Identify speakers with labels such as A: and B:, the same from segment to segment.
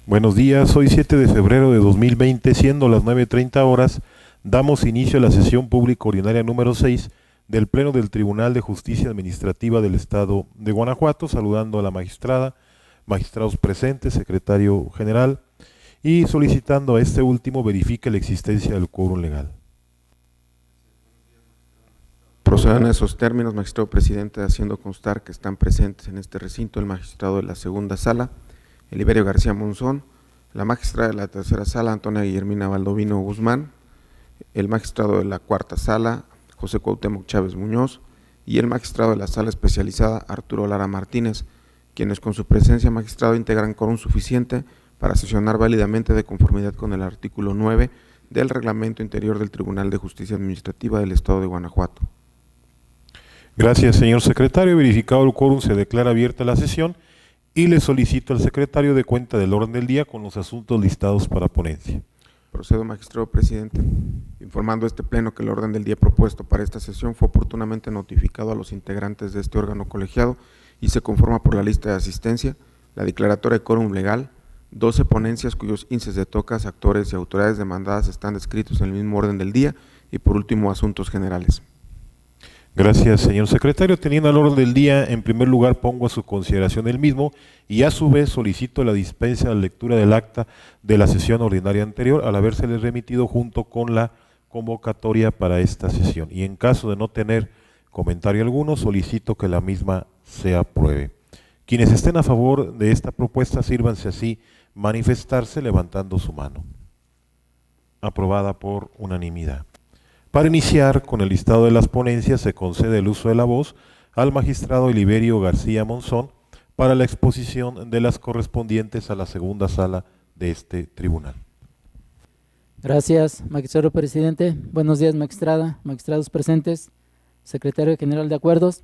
A: Buenos días, hoy 7 de febrero de 2020, siendo las 9:30 horas, damos inicio a la sesión pública ordinaria número 6 del Pleno del Tribunal de Justicia Administrativa del Estado de Guanajuato, saludando a la magistrada, magistrados presentes, secretario general, y solicitando a este último verifique la existencia del quórum legal.
B: Procedan a esos términos, magistrado presidente, haciendo constar que están presentes en este recinto el magistrado de la segunda sala, Eliberio García Monzón, la magistrada de la tercera sala, Antonia Guillermina Baldovino Guzmán, el magistrado de la cuarta sala, José Cuauhtémoc Chávez Muñoz, y el magistrado de la sala especializada, Arturo Lara Martínez, quienes con su presencia, magistrado, integran quórum suficiente para sesionar válidamente de conformidad con el artículo 9 del Reglamento Interior del Tribunal de Justicia Administrativa del Estado de Guanajuato.
A: Gracias, señor secretario. Verificado el quórum, se declara abierta la sesión y le solicito al secretario de cuenta del orden del día con los asuntos listados para ponencia.
B: Procedo, magistrado presidente, informando a este pleno que el orden del día propuesto para esta sesión fue oportunamente notificado a los integrantes de este órgano colegiado y se conforma por la lista de asistencia, la declaratoria de quórum legal, 12 ponencias cuyos índices de tocas, actores y autoridades demandadas están descritos en el mismo orden del día y por último asuntos generales.
A: Gracias, señor secretario. Teniendo el orden del día, en primer lugar pongo a su consideración el mismo y a su vez solicito la dispensa de la lectura del acta de la sesión ordinaria anterior al habérsele remitido junto con la convocatoria para esta sesión. Y en caso de no tener comentario alguno, solicito que la misma se apruebe. Quienes estén a favor de esta propuesta, sírvanse así manifestarse levantando su mano. Aprobada por unanimidad. Para iniciar con el listado de las ponencias, se concede el uso de la voz al magistrado Eliberio García Monzón para la exposición de las correspondientes a la segunda sala de este tribunal.
C: Gracias, magistrado presidente. Buenos días, magistrada, magistrados presentes, secretario general de acuerdos.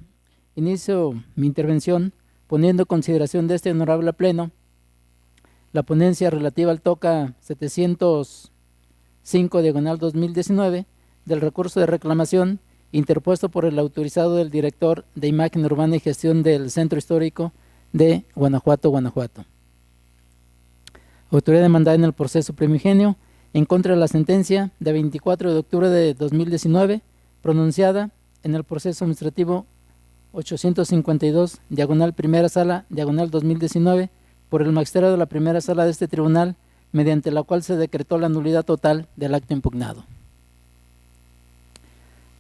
C: Inicio mi intervención poniendo en consideración de este honorable pleno la ponencia relativa al TOCA 705/2019 del recurso de reclamación interpuesto por el autorizado del director de Imagen Urbana y Gestión del Centro Histórico de Guanajuato. Autoridad demandada en el proceso primigenio en contra de la sentencia de 24 de octubre de 2019 pronunciada en el proceso administrativo 852, diagonal primera sala, diagonal 2019, por el magistrado de la primera sala de este tribunal, mediante la cual se decretó la nulidad total del acto impugnado.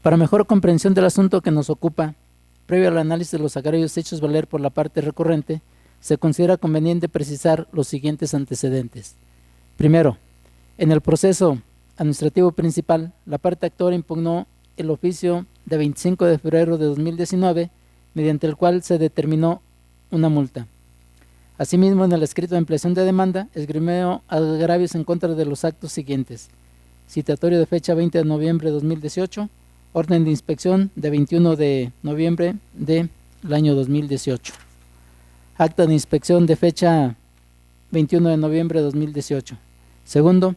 C: Para mejor comprensión del asunto que nos ocupa, previo al análisis de los agravios hechos valer por la parte recurrente, se considera conveniente precisar los siguientes antecedentes. Primero, en el proceso administrativo principal, la parte actora impugnó el oficio de 25 de febrero de 2019, mediante el cual se determinó una multa. Asimismo, en el escrito de ampliación de demanda, esgrimió agravios en contra de los actos siguientes: citatorio de fecha 20 de noviembre de 2018, orden de inspección de 21 de noviembre del año 2018, acta de inspección de fecha 21 de noviembre de 2018. Segundo,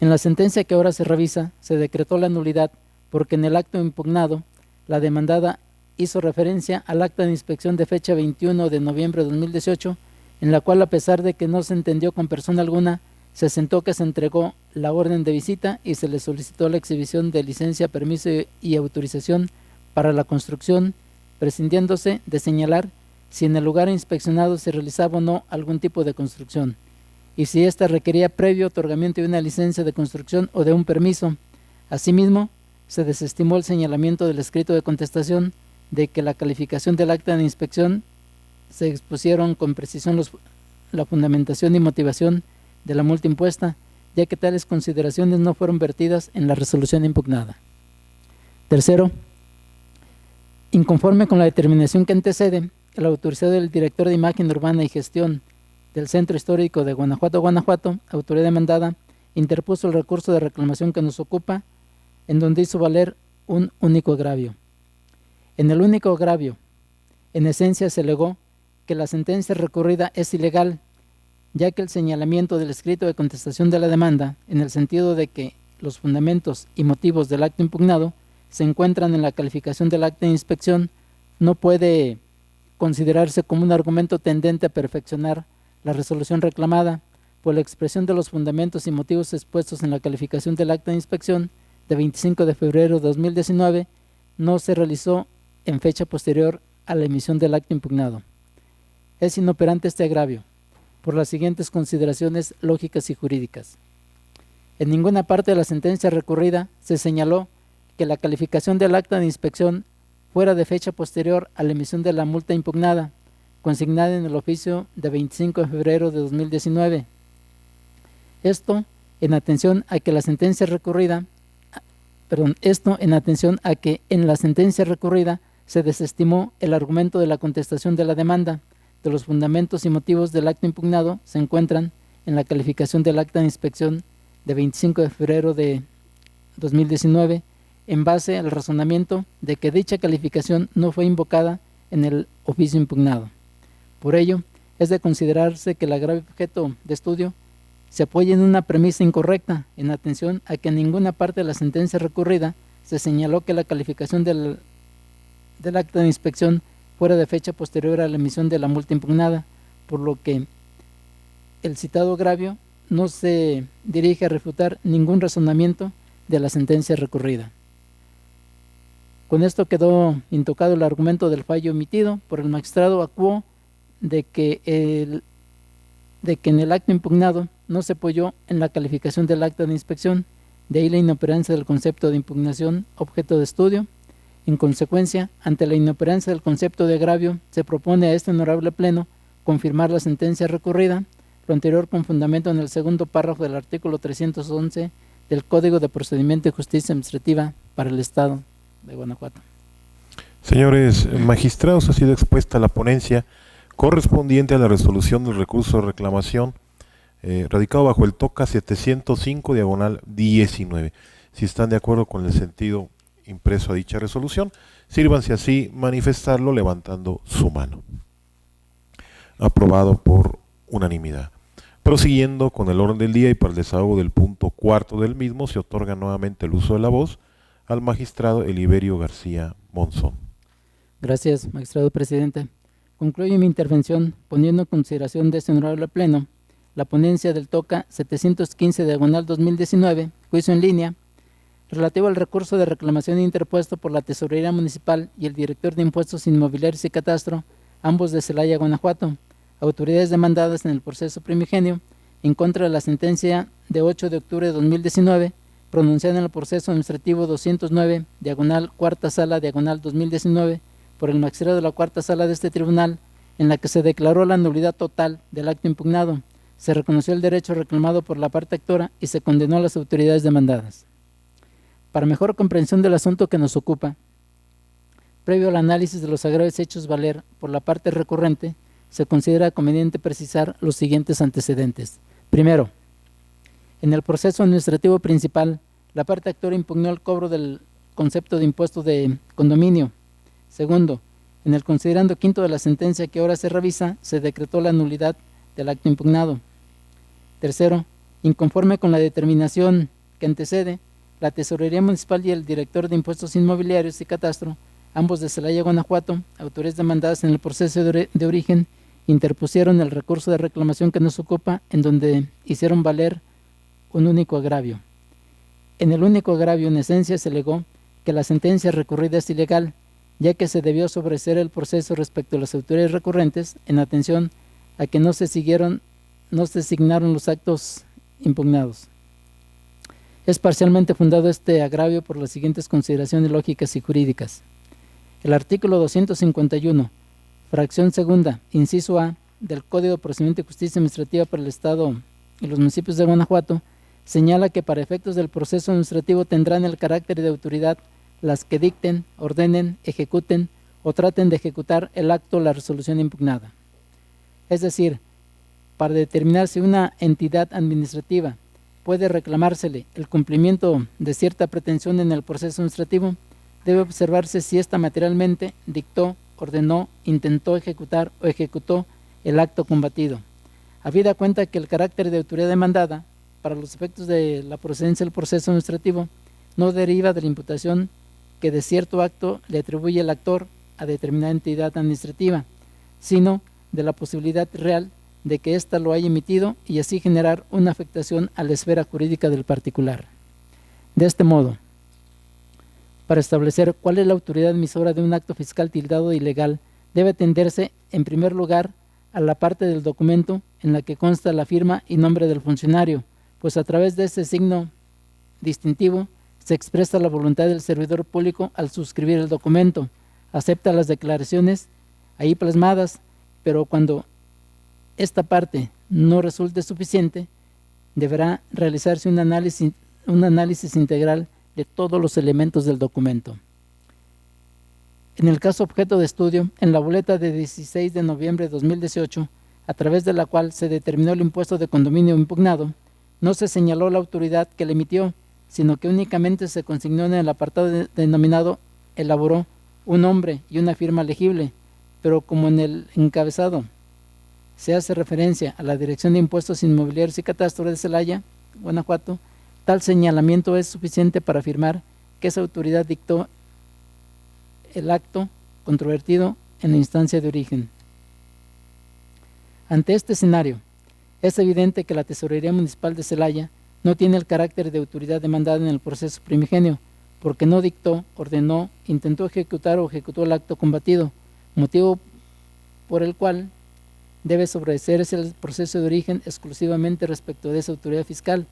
C: en la sentencia que ahora se revisa, se decretó la nulidad porque en el acto impugnado, la demandada hizo referencia al acta de inspección de fecha 21 de noviembre de 2018, en la cual, a pesar de que no se entendió con persona alguna, se asentó que se entregó la orden de visita y se le solicitó la exhibición de licencia, permiso y autorización para la construcción, prescindiéndose de señalar si en el lugar inspeccionado se realizaba o no algún tipo de construcción, y si ésta requería previo otorgamiento de una licencia de construcción o de un permiso. Asimismo, se desestimó el señalamiento del escrito de contestación de que la calificación del acta de inspección se expusieron con precisión la fundamentación y motivación de la multa impuesta, ya que tales consideraciones no fueron vertidas en la resolución impugnada. Tercero, inconforme con la determinación que antecede, el autorizado del director de Imagen Urbana y Gestión del Centro Histórico de Guanajuato, autoridad demandada, interpuso el recurso de reclamación que nos ocupa, en donde hizo valer un único agravio. En el único agravio, en esencia, se alegó que la sentencia recurrida es ilegal, ya que el señalamiento del escrito de contestación de la demanda, en el sentido de que los fundamentos y motivos del acto impugnado se encuentran en la calificación del acta de inspección, no puede considerarse como un argumento tendente a perfeccionar la resolución reclamada, por la expresión de los fundamentos y motivos expuestos en la calificación del acta de inspección de 25 de febrero de 2019, no se realizó en fecha posterior a la emisión del acto impugnado. Es inoperante este agravio, por las siguientes consideraciones lógicas y jurídicas. En ninguna parte de la sentencia recurrida se señaló que la calificación del acta de inspección fuera de fecha posterior a la emisión de la multa impugnada, consignada en el oficio de 25 de febrero de 2019. Esto en atención a que en la sentencia recurrida se desestimó el argumento de la contestación de la demanda, de los fundamentos y motivos del acto impugnado se encuentran en la calificación del acta de inspección de 25 de febrero de 2019, en base al razonamiento de que dicha calificación no fue invocada en el oficio impugnado. Por ello, es de considerarse que el agravio objeto de estudio se apoya en una premisa incorrecta, en atención a que en ninguna parte de la sentencia recurrida se señaló que la calificación del acta de inspección fuera de fecha posterior a la emisión de la multa impugnada, por lo que el citado agravio no se dirige a refutar ningún razonamiento de la sentencia recurrida. Con esto quedó intocado el argumento del fallo emitido por el magistrado acuó de que en el acto impugnado no se apoyó en la calificación del acta de inspección, de ahí la inoperancia del concepto de impugnación objeto de estudio. En consecuencia, ante la inoperancia del concepto de agravio, se propone a este honorable pleno confirmar la sentencia recurrida, lo anterior con fundamento en el segundo párrafo del artículo 311 del Código de Procedimiento y Justicia Administrativa para el Estado de Guanajuato.
A: Señores magistrados, ha sido expuesta la ponencia correspondiente a la resolución del recurso de reclamación radicado bajo el TOCA 705/19. Si están de acuerdo con el sentido impreso a dicha resolución, sírvanse así manifestarlo levantando su mano. Aprobado por unanimidad. Prosiguiendo con el orden del día y para el desahogo del punto cuarto del mismo, se otorga nuevamente el uso de la voz al magistrado Eliberio García Monzón.
C: Gracias, magistrado presidente. Concluyo mi intervención poniendo en consideración de este honorable pleno la ponencia del TOCA 715/2019, juicio en línea, relativo al recurso de reclamación interpuesto por la Tesorería Municipal y el director de Impuestos Inmobiliarios y Catastro, ambos de Celaya, Guanajuato, autoridades demandadas en el proceso primigenio, en contra de la sentencia de 8 de octubre de 2019, pronunciada en el proceso administrativo 209, cuarta sala, 2019, por el magistrado de la cuarta sala de este tribunal, en la que se declaró la nulidad total del acto impugnado, se reconoció el derecho reclamado por la parte actora y se condenó a las autoridades demandadas. Para mejor comprensión del asunto que nos ocupa, previo al análisis de los agravios hechos valer por la parte recurrente, se considera conveniente precisar los siguientes antecedentes. Primero, en el proceso administrativo principal, la parte actora impugnó el cobro del concepto de impuesto de condominio. Segundo, en el considerando quinto de la sentencia que ahora se revisa, se decretó la nulidad del acto impugnado. Tercero, inconforme con la determinación que antecede, la Tesorería Municipal y el director de Impuestos Inmobiliarios y Catastro, ambos de Celaya, Guanajuato, autoridades demandadas en el proceso de origen, interpusieron el recurso de reclamación que nos ocupa, en donde hicieron valer un único agravio. En el único agravio, en esencia, se alegó que la sentencia recurrida es ilegal, ya que se debió sobreseer el proceso respecto a las autoridades recurrentes, en atención a que no se asignaron los actos impugnados. Es parcialmente fundado este agravio por las siguientes consideraciones lógicas y jurídicas. El artículo 251, fracción segunda, inciso A, del Código de Procedimiento y Justicia Administrativa para el Estado y los municipios de Guanajuato, señala que para efectos del proceso administrativo tendrán el carácter de autoridad las que dicten, ordenen, ejecuten o traten de ejecutar el acto o la resolución impugnada. Es decir, para determinar si una entidad administrativa puede reclamársele el cumplimiento de cierta pretensión en el proceso administrativo, debe observarse si ésta materialmente dictó, ordenó, intentó ejecutar o ejecutó el acto combatido. Habida cuenta que el carácter de autoridad demandada, para los efectos de la procedencia del proceso administrativo, no deriva de la imputación que de cierto acto le atribuye el actor a determinada entidad administrativa, sino de la posibilidad real de que ésta lo haya emitido y así generar una afectación a la esfera jurídica del particular. De este modo, para establecer cuál es la autoridad emisora de un acto fiscal tildado de ilegal, debe atenderse, en primer lugar, a la parte del documento en la que consta la firma y nombre del funcionario, pues a través de ese signo distintivo se expresa la voluntad del servidor público al suscribir el documento, acepta las declaraciones ahí plasmadas, pero cuando esta parte no resulte suficiente, deberá realizarse un análisis integral de todos los elementos del documento. En el caso objeto de estudio, en la boleta de 16 de noviembre de 2018, a través de la cual se determinó el impuesto de condominio impugnado, no se señaló la autoridad que le emitió, sino que únicamente se consignó en el apartado denominado elaboró un nombre y una firma legible, pero como en el encabezado se hace referencia a la Dirección de Impuestos Inmobiliarios y Catastro de Celaya, Guanajuato, tal señalamiento es suficiente para afirmar que esa autoridad dictó el acto controvertido en la instancia de origen. Ante este escenario, es evidente que la Tesorería Municipal de Celaya no tiene el carácter de autoridad demandada en el proceso primigenio, porque no dictó, ordenó, intentó ejecutar o ejecutó el acto combatido, motivo por el cual debe sobreseerse el proceso de origen exclusivamente respecto de esa autoridad fiscal,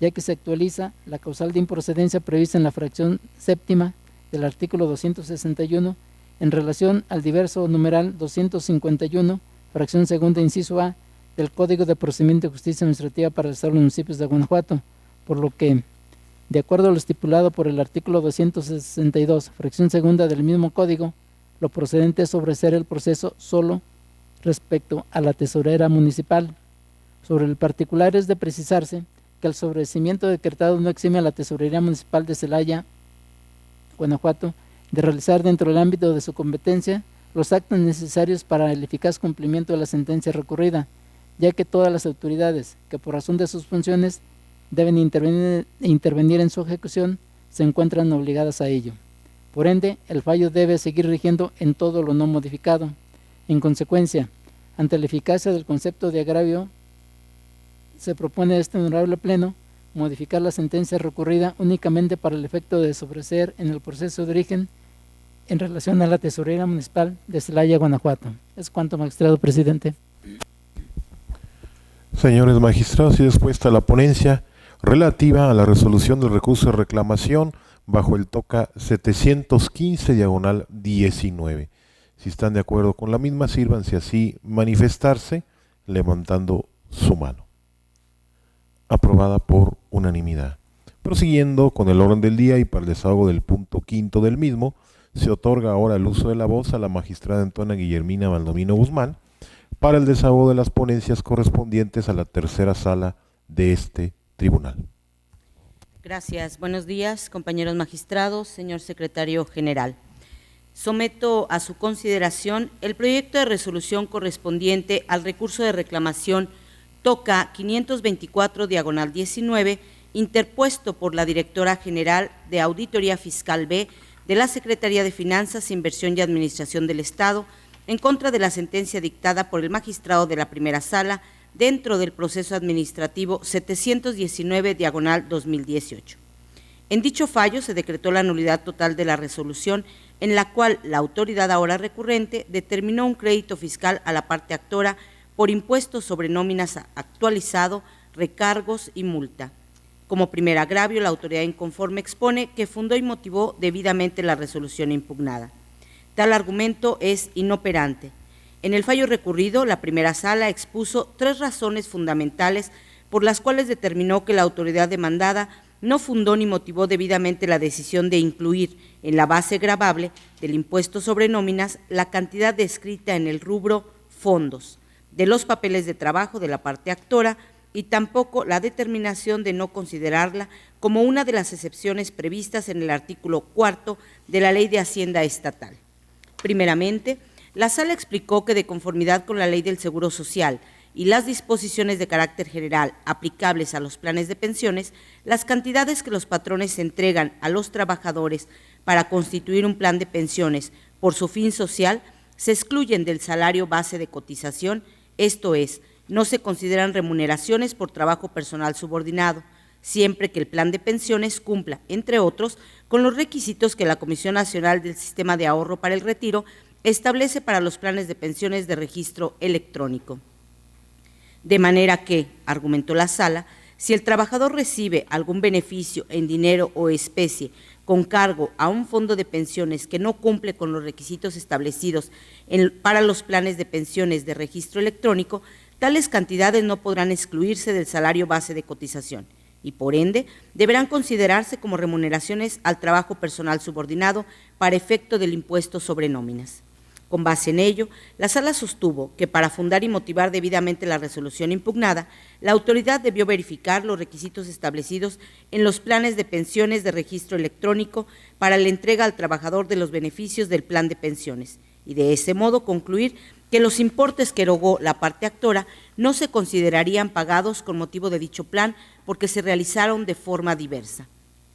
C: ya que se actualiza la causal de improcedencia prevista en la fracción séptima del artículo 261 en relación al diverso numeral 251, fracción segunda, inciso A, del Código de Procedimiento de Justicia Administrativa para el Estado de los Municipios de Guanajuato, por lo que, de acuerdo a lo estipulado por el artículo 262, fracción segunda del mismo código, lo procedente es sobreseer el proceso solo respecto a la tesorera municipal. Sobre el particular es de precisarse que el sobreseimiento decretado no exime a la Tesorería Municipal de Celaya, Guanajuato, de realizar dentro del ámbito de su competencia los actos necesarios para el eficaz cumplimiento de la sentencia recurrida, ya que todas las autoridades que por razón de sus funciones deben intervenir en su ejecución se encuentran obligadas a ello. Por ende, el fallo debe seguir rigiendo en todo lo no modificado. En consecuencia, ante la eficacia del concepto de agravio, se propone a este honorable pleno modificar la sentencia recurrida únicamente para el efecto de sobreseer en el proceso de origen en relación a la Tesorería Municipal de Celaya, Guanajuato. Es cuanto, magistrado presidente.
A: Señores magistrados, y dispuesta la ponencia relativa a la resolución del recurso de reclamación bajo el toca 715/19. Si están de acuerdo con la misma, sírvanse así manifestarse levantando su mano. Aprobada por unanimidad. Prosiguiendo con el orden del día y para el desahogo del punto quinto del mismo, se otorga ahora el uso de la voz a la magistrada Antonia Guillermina Baldomino Guzmán para el desahogo de las ponencias correspondientes a la tercera sala de este tribunal.
D: Gracias. Buenos días, compañeros magistrados, señor secretario general. Someto a su consideración el proyecto de resolución correspondiente al recurso de reclamación toca 524/19, interpuesto por la Directora General de Auditoría Fiscal B de la Secretaría de Finanzas, Inversión y Administración del Estado, en contra de la sentencia dictada por el magistrado de la primera sala dentro del proceso administrativo 719/2018. En dicho fallo se decretó la nulidad total de la resolución, en la cual la autoridad ahora recurrente determinó un crédito fiscal a la parte actora por impuestos sobre nóminas actualizado, recargos y multa. Como primer agravio, la autoridad inconforme expone que fundó y motivó debidamente la resolución impugnada. Tal argumento es inoperante. En el fallo recurrido, la primera sala expuso 3 razones fundamentales por las cuales determinó que la autoridad demandada no fundó ni motivó debidamente la decisión de incluir en la base gravable del impuesto sobre nóminas la cantidad descrita en el rubro fondos de los papeles de trabajo de la parte actora y tampoco la determinación de no considerarla como una de las excepciones previstas en el artículo 4 de la Ley de Hacienda Estatal. Primeramente, la sala explicó que de conformidad con la Ley del Seguro Social y las disposiciones de carácter general aplicables a los planes de pensiones, las cantidades que los patrones entregan a los trabajadores para constituir un plan de pensiones por su fin social se excluyen del salario base de cotización, esto es, no se consideran remuneraciones por trabajo personal subordinado, siempre que el plan de pensiones cumpla, entre otros, con los requisitos que la Comisión Nacional del Sistema de Ahorro para el Retiro establece para los planes de pensiones de registro electrónico. De manera que, argumentó la Sala, si el trabajador recibe algún beneficio en dinero o especie con cargo a un fondo de pensiones que no cumple con los requisitos establecidos para los planes de pensiones de registro electrónico, tales cantidades no podrán excluirse del salario base de cotización y, por ende, deberán considerarse como remuneraciones al trabajo personal subordinado para efecto del impuesto sobre nóminas. Con base en ello, la Sala sostuvo que para fundar y motivar debidamente la resolución impugnada, la autoridad debió verificar los requisitos establecidos en los planes de pensiones de registro electrónico para la entrega al trabajador de los beneficios del plan de pensiones y de ese modo concluir que los importes que erogó la parte actora no se considerarían pagados con motivo de dicho plan porque se realizaron de forma diversa.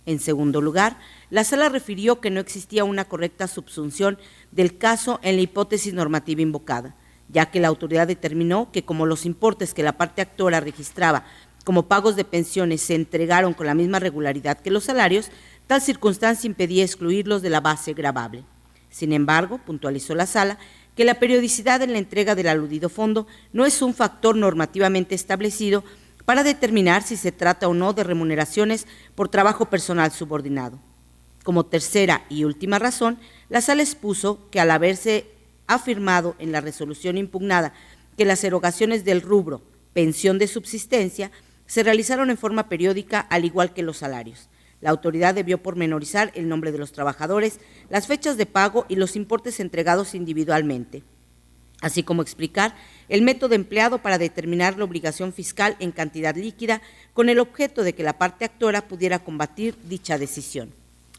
D: En segundo lugar, la Sala refirió que no existía una correcta subsunción del caso en la hipótesis normativa invocada, ya que la autoridad determinó que como los importes que la parte actora registraba como pagos de pensiones se entregaron con la misma regularidad que los salarios, tal circunstancia impedía excluirlos de la base gravable. Sin embargo, puntualizó la Sala, que la periodicidad en la entrega del aludido fondo no es un factor normativamente establecido para determinar si se trata o no de remuneraciones por trabajo personal subordinado. Como tercera y última razón, la Sala expuso que al haberse afirmado en la resolución impugnada que las erogaciones del rubro pensión de subsistencia se realizaron en forma periódica al igual que los salarios. La autoridad debió pormenorizar el nombre de los trabajadores, las fechas de pago y los importes entregados individualmente, así como explicar el método empleado para determinar la obligación fiscal en cantidad líquida con el objeto de que la parte actora pudiera combatir dicha decisión.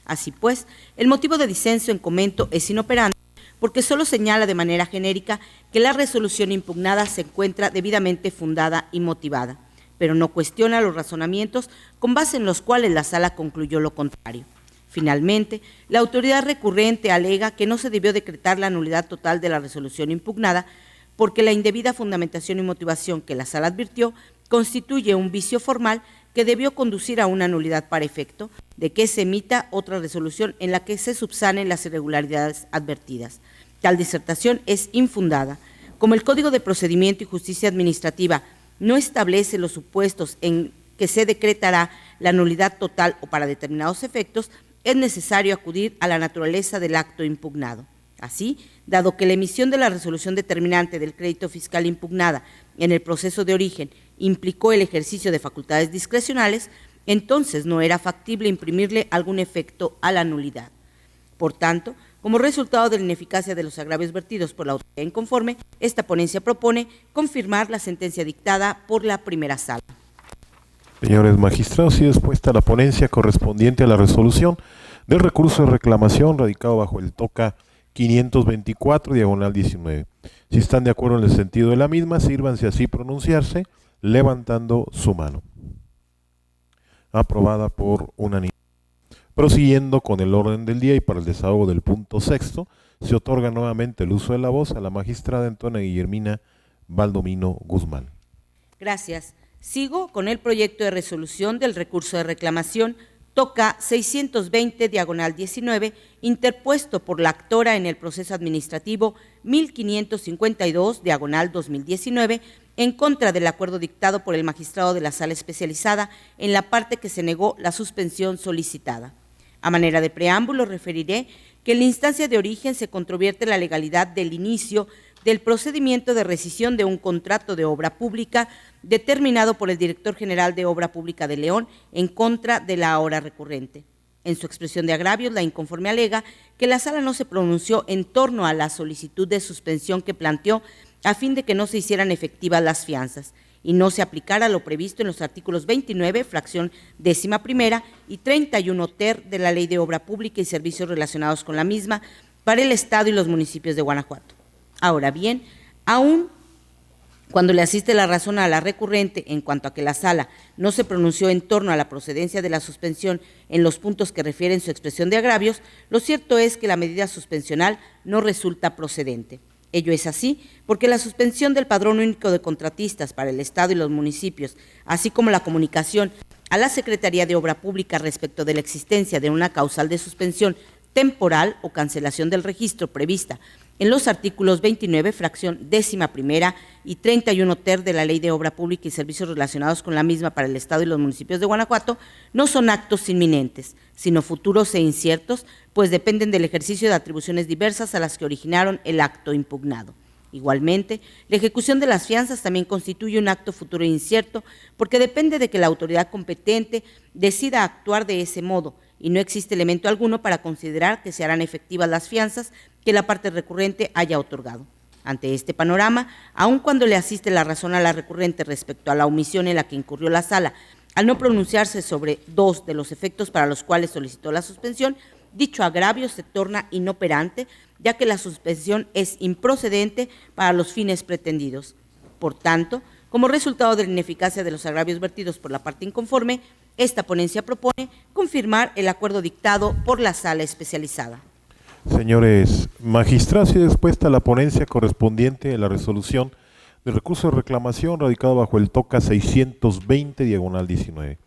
D: Así pues, el motivo de disenso en comento es inoperante porque solo señala de manera genérica que la resolución impugnada se encuentra debidamente fundada y motivada, pero no cuestiona los razonamientos con base en los cuales la Sala concluyó lo contrario. Finalmente, la autoridad recurrente alega que no se debió decretar la nulidad total de la resolución impugnada porque la indebida fundamentación y motivación que la Sala advirtió constituye un vicio formal que debió conducir a una nulidad para efecto de que se emita otra resolución en la que se subsanen las irregularidades advertidas. Tal disertación es infundada. Como el Código de Procedimiento y Justicia Administrativa no establece los supuestos en que se decretará la nulidad total o para determinados efectos, es necesario acudir a la naturaleza del acto impugnado. Así, dado que la emisión de la resolución determinante del crédito fiscal impugnada en el proceso de origen implicó el ejercicio de facultades discrecionales, entonces no era factible imprimirle algún efecto a la nulidad. Por tanto, como resultado de la ineficacia de los agravios vertidos por la autoridad inconforme, esta ponencia propone confirmar la sentencia dictada por la primera Sala.
A: Señores magistrados, y dispuesta la ponencia correspondiente a la resolución del recurso de reclamación radicado bajo el TOCA 524/19. Si están de acuerdo en el sentido de la misma, sírvanse así pronunciarse, levantando su mano. Aprobada por unanimidad. Prosiguiendo con el orden del día y para el desahogo del punto sexto, se otorga nuevamente el uso de la voz a la magistrada Antonia Guillermina Baldomino Guzmán.
D: Gracias. Sigo con el proyecto de resolución del recurso de reclamación TOCA 620/19, interpuesto por la actora en el proceso administrativo 1552/2019, en contra del acuerdo dictado por el magistrado de la Sala Especializada en la parte que se negó la suspensión solicitada. A manera de preámbulo, referiré que en la instancia de origen se controvierte la legalidad del inicio del procedimiento de rescisión de un contrato de obra pública determinado por el director general de Obra Pública de León en contra de la ahora recurrente. En su expresión de agravios, la inconforme alega que la Sala no se pronunció en torno a la solicitud de suspensión que planteó a fin de que no se hicieran efectivas las fianzas y no se aplicara lo previsto en los artículos 29, fracción 11ª y 31 ter de la Ley de Obra Pública y Servicios relacionados con la misma para el Estado y los municipios de Guanajuato. Ahora bien, aún cuando le asiste la razón a la recurrente en cuanto a que la Sala no se pronunció en torno a la procedencia de la suspensión en los puntos que refieren su expresión de agravios, lo cierto es que la medida suspensional no resulta procedente. Ello es así porque la suspensión del Padrón Único de Contratistas para el Estado y los municipios, así como la comunicación a la Secretaría de Obra Pública respecto de la existencia de una causal de suspensión temporal o cancelación del registro prevista en los artículos 29, fracción 11ª y 31 ter de la Ley de Obra Pública y Servicios relacionados con la misma para el Estado y los municipios de Guanajuato, no son actos inminentes, sino futuros e inciertos, pues dependen del ejercicio de atribuciones diversas a las que originaron el acto impugnado. Igualmente, la ejecución de las fianzas también constituye un acto futuro e incierto, porque depende de que la autoridad competente decida actuar de ese modo, y no existe elemento alguno para considerar que se harán efectivas las fianzas que la parte recurrente haya otorgado. Ante este panorama, aun cuando le asiste la razón a la recurrente respecto a la omisión en la que incurrió la sala al no pronunciarse sobre dos de los efectos para los cuales solicitó la suspensión, dicho agravio se torna inoperante, ya que la suspensión es improcedente para los fines pretendidos. Por tanto, como resultado de la ineficacia de los agravios vertidos por la parte inconforme, esta ponencia propone confirmar el acuerdo dictado por la sala especializada.
A: Señores magistrados, y dispuesta la ponencia correspondiente a la resolución del recurso de reclamación radicado bajo el TOCA 620/19.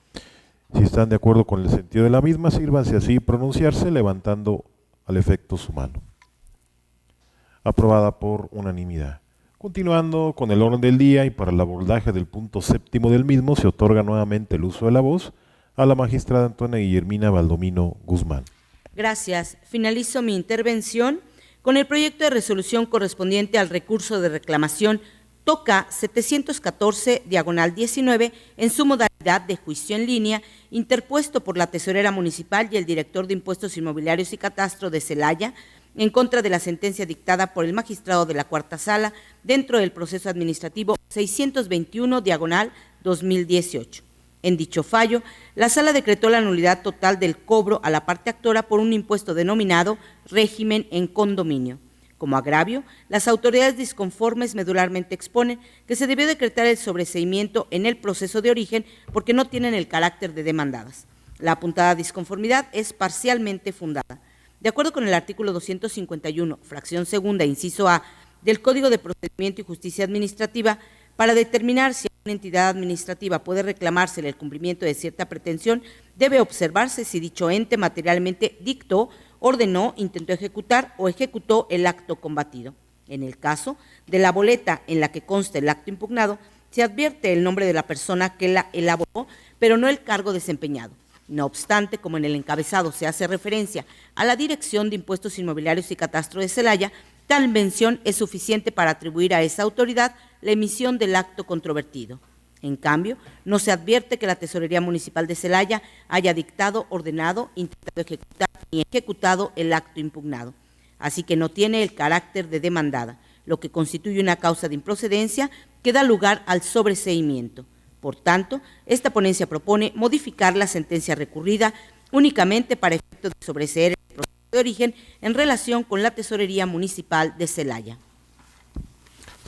A: Si están de acuerdo con el sentido de la misma, sírvanse así pronunciarse levantando al efecto su mano. Aprobada por unanimidad. Continuando con el orden del día y para el abordaje del punto séptimo del mismo, se otorga nuevamente el uso de la voz a la magistrada Antonia Guillermina Baldomino Guzmán.
D: Gracias. Finalizo mi intervención con el proyecto de resolución correspondiente al recurso de reclamación TOCA 714/19 en su modalidad de juicio en línea, interpuesto por la Tesorera Municipal y el Director de Impuestos Inmobiliarios y Catastro de Celaya, en contra de la sentencia dictada por el magistrado de la Cuarta Sala dentro del proceso administrativo 621/2018. En dicho fallo, la Sala decretó la nulidad total del cobro a la parte actora por un impuesto denominado régimen en condominio. Como agravio, las autoridades disconformes medularmente exponen que se debió decretar el sobreseimiento en el proceso de origen porque no tienen el carácter de demandadas. La apuntada disconformidad es parcialmente fundada. De acuerdo con el artículo 251, fracción segunda, inciso A, del Código de Procedimiento y Justicia Administrativa, para determinar si a una entidad administrativa puede reclamársele el cumplimiento de cierta pretensión, debe observarse si dicho ente materialmente dictó, ordenó, intentó ejecutar o ejecutó el acto combatido. En el caso de la boleta en la que consta el acto impugnado, se advierte el nombre de la persona que la elaboró, pero no el cargo desempeñado. No obstante, como en el encabezado se hace referencia a la Dirección de Impuestos Inmobiliarios y Catastro de Celaya, tal mención es suficiente para atribuir a esa autoridad la emisión del acto controvertido. En cambio, no se advierte que la Tesorería Municipal de Celaya haya dictado, ordenado, intentado ejecutar ni ejecutado el acto impugnado. Así que no tiene el carácter de demandada, lo que constituye una causa de improcedencia que da lugar al sobreseimiento. Por tanto, esta ponencia propone modificar la sentencia recurrida únicamente para efecto de sobreseer el proceso de origen en relación con la Tesorería Municipal de Celaya.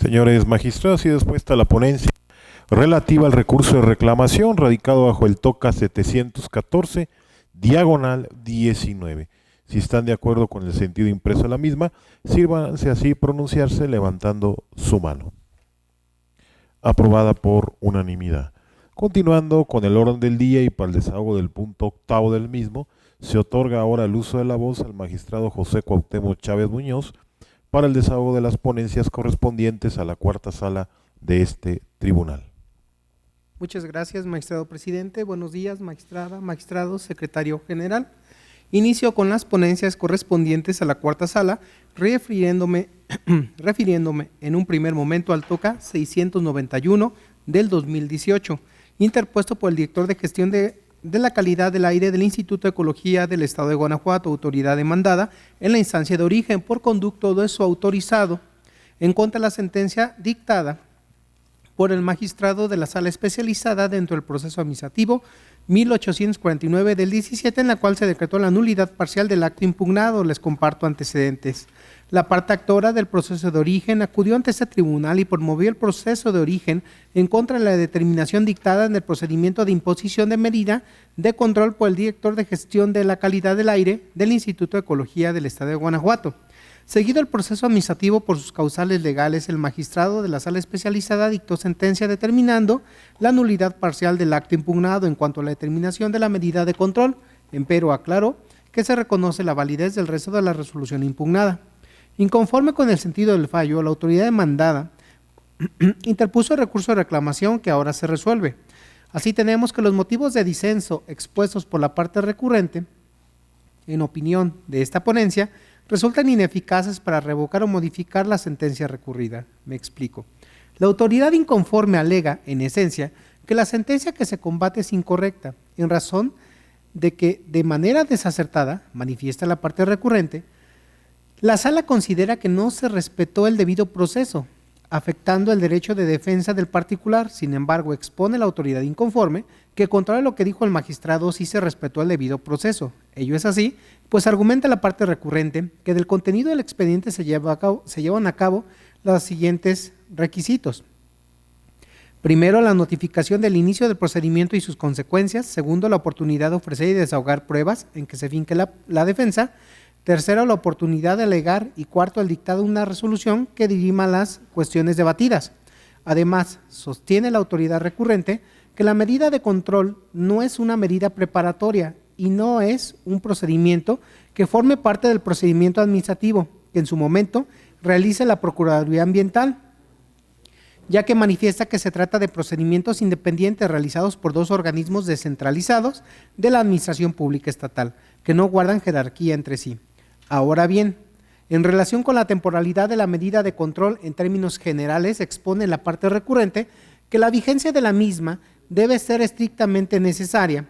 A: Señores magistrados, y dispuesta la ponencia relativa al recurso de reclamación radicado bajo el TOCA 714/19. Si están de acuerdo con el sentido impreso de la misma, sírvanse así pronunciarse levantando su mano. Aprobada por unanimidad. Continuando con el orden del día y para el desahogo del punto octavo del mismo, se otorga ahora el uso de la voz al magistrado José Cuauhtémoc Chávez Muñoz para el desahogo de las ponencias correspondientes a la Cuarta Sala de este tribunal.
E: Muchas gracias, magistrado presidente. Buenos días, magistrada, magistrado, secretario general. Inicio con las ponencias correspondientes a la Cuarta Sala, refiriéndome en un primer momento al TOCA 691 del 2018, interpuesto por el director de gestión de la calidad del aire del Instituto de Ecología del Estado de Guanajuato, autoridad demandada en la instancia de origen por conducto de su autorizado, en contra de la sentencia dictada por el magistrado de la Sala Especializada dentro del proceso administrativo 1849 del 17, en la cual se decretó la nulidad parcial del acto impugnado. Les comparto antecedentes. La parte actora del proceso de origen acudió ante este tribunal y promovió el proceso de origen en contra de la determinación dictada en el procedimiento de imposición de medida de control por el director de gestión de la calidad del aire del Instituto de Ecología del Estado de Guanajuato. Seguido el proceso administrativo por sus causales legales, el magistrado de la Sala Especializada dictó sentencia determinando la nulidad parcial del acto impugnado en cuanto a la determinación de la medida de control, empero aclaró que se reconoce la validez del resto de la resolución impugnada. Inconforme con el sentido del fallo, la autoridad demandada interpuso el recurso de reclamación que ahora se resuelve. Así tenemos que los motivos de disenso expuestos por la parte recurrente, en opinión de esta ponencia, resultan ineficaces para revocar o modificar la sentencia recurrida. Me explico. La autoridad inconforme alega, en esencia, que la sentencia que se combate es incorrecta, en razón de que, de manera desacertada, manifiesta la parte recurrente, la Sala considera que no se respetó el debido proceso, afectando el derecho de defensa del particular. Sin embargo, expone la autoridad inconforme que, contrario a lo que dijo el magistrado, sí se respetó el debido proceso. Ello es así, pues argumenta la parte recurrente que del contenido del expediente se llevan a cabo los siguientes requisitos. Primero, la notificación del inicio del procedimiento y sus consecuencias. Segundo, la oportunidad de ofrecer y desahogar pruebas en que se finque la defensa. Tercero, la oportunidad de alegar. Y cuarto, el dictado de una resolución que dirima las cuestiones debatidas. Además, sostiene la autoridad recurrente que la medida de control no es una medida preparatoria y no es un procedimiento que forme parte del procedimiento administrativo que en su momento realice la Procuraduría Ambiental, ya que manifiesta que se trata de procedimientos independientes realizados por dos organismos descentralizados de la Administración Pública Estatal, que no guardan jerarquía entre sí. Ahora bien, en relación con la temporalidad de la medida de control, en términos generales, expone la parte recurrente que la vigencia de la misma debe ser estrictamente necesaria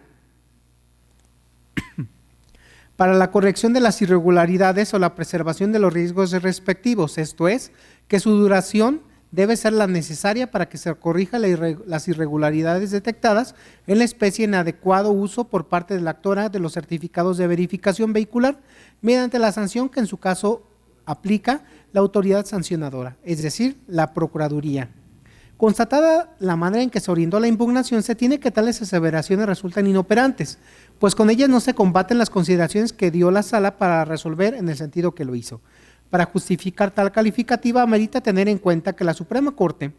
E: para la corrección de las irregularidades o la preservación de los riesgos respectivos, esto es, que su duración debe ser la necesaria para que se corrija las irregularidades detectadas en la especie en adecuado uso por parte de la actora de los certificados de verificación vehicular mediante la sanción que en su caso aplica la autoridad sancionadora, es decir, la Procuraduría. Constatada la manera en que se orientó la impugnación, se tiene que tales aseveraciones resultan inoperantes, pues con ellas no se combaten las consideraciones que dio la Sala para resolver en el sentido que lo hizo. Para justificar tal calificativa, amerita tener en cuenta que la Suprema Corte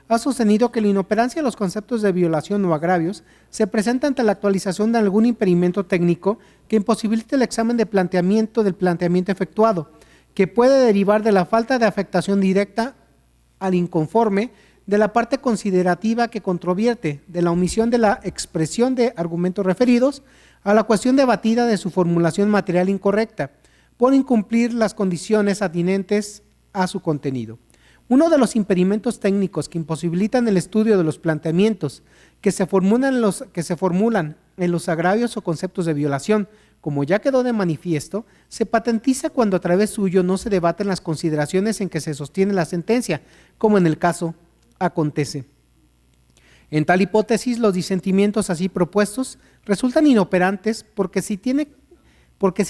E: ha sostenido que la inoperancia de los conceptos de violación o agravios se presenta ante la actualización de algún impedimento técnico que imposibilite el examen del planteamiento efectuado, que puede derivar de la falta de afectación directa al inconforme, de la parte considerativa que controvierte, de la omisión de la expresión de argumentos referidos, a la cuestión debatida de su formulación material incorrecta, por incumplir las condiciones atinentes a su contenido. Uno de los impedimentos técnicos que imposibilitan el estudio de los planteamientos que se formulan en los agravios o conceptos de violación, como ya quedó de manifiesto, se patentiza cuando a través suyo no se debaten las consideraciones en que se sostiene la sentencia, como en el caso acontece. En tal hipótesis, los disentimientos así propuestos resultan inoperantes porque si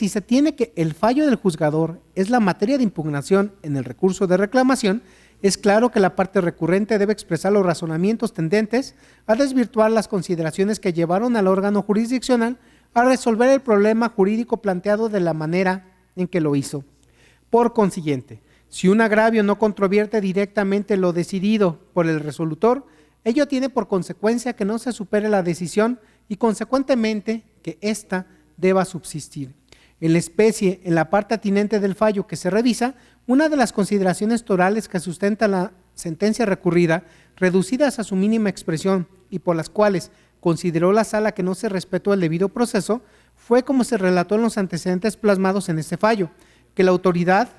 E: se tiene que el fallo del juzgador es la materia de impugnación en el recurso de reclamación, es claro que la parte recurrente debe expresar los razonamientos tendentes a desvirtuar las consideraciones que llevaron al órgano jurisdiccional a resolver el problema jurídico planteado de la manera en que lo hizo. Por consiguiente, si un agravio no controvierte directamente lo decidido por el resolutor, ello tiene por consecuencia que no se supere la decisión y consecuentemente que ésta deba subsistir. En la especie, en la parte atinente del fallo que se revisa, una de las consideraciones torales que sustenta la sentencia recurrida, reducidas a su mínima expresión y por las cuales consideró la Sala que no se respetó el debido proceso, fue como se relató en los antecedentes plasmados en este fallo, que la autoridad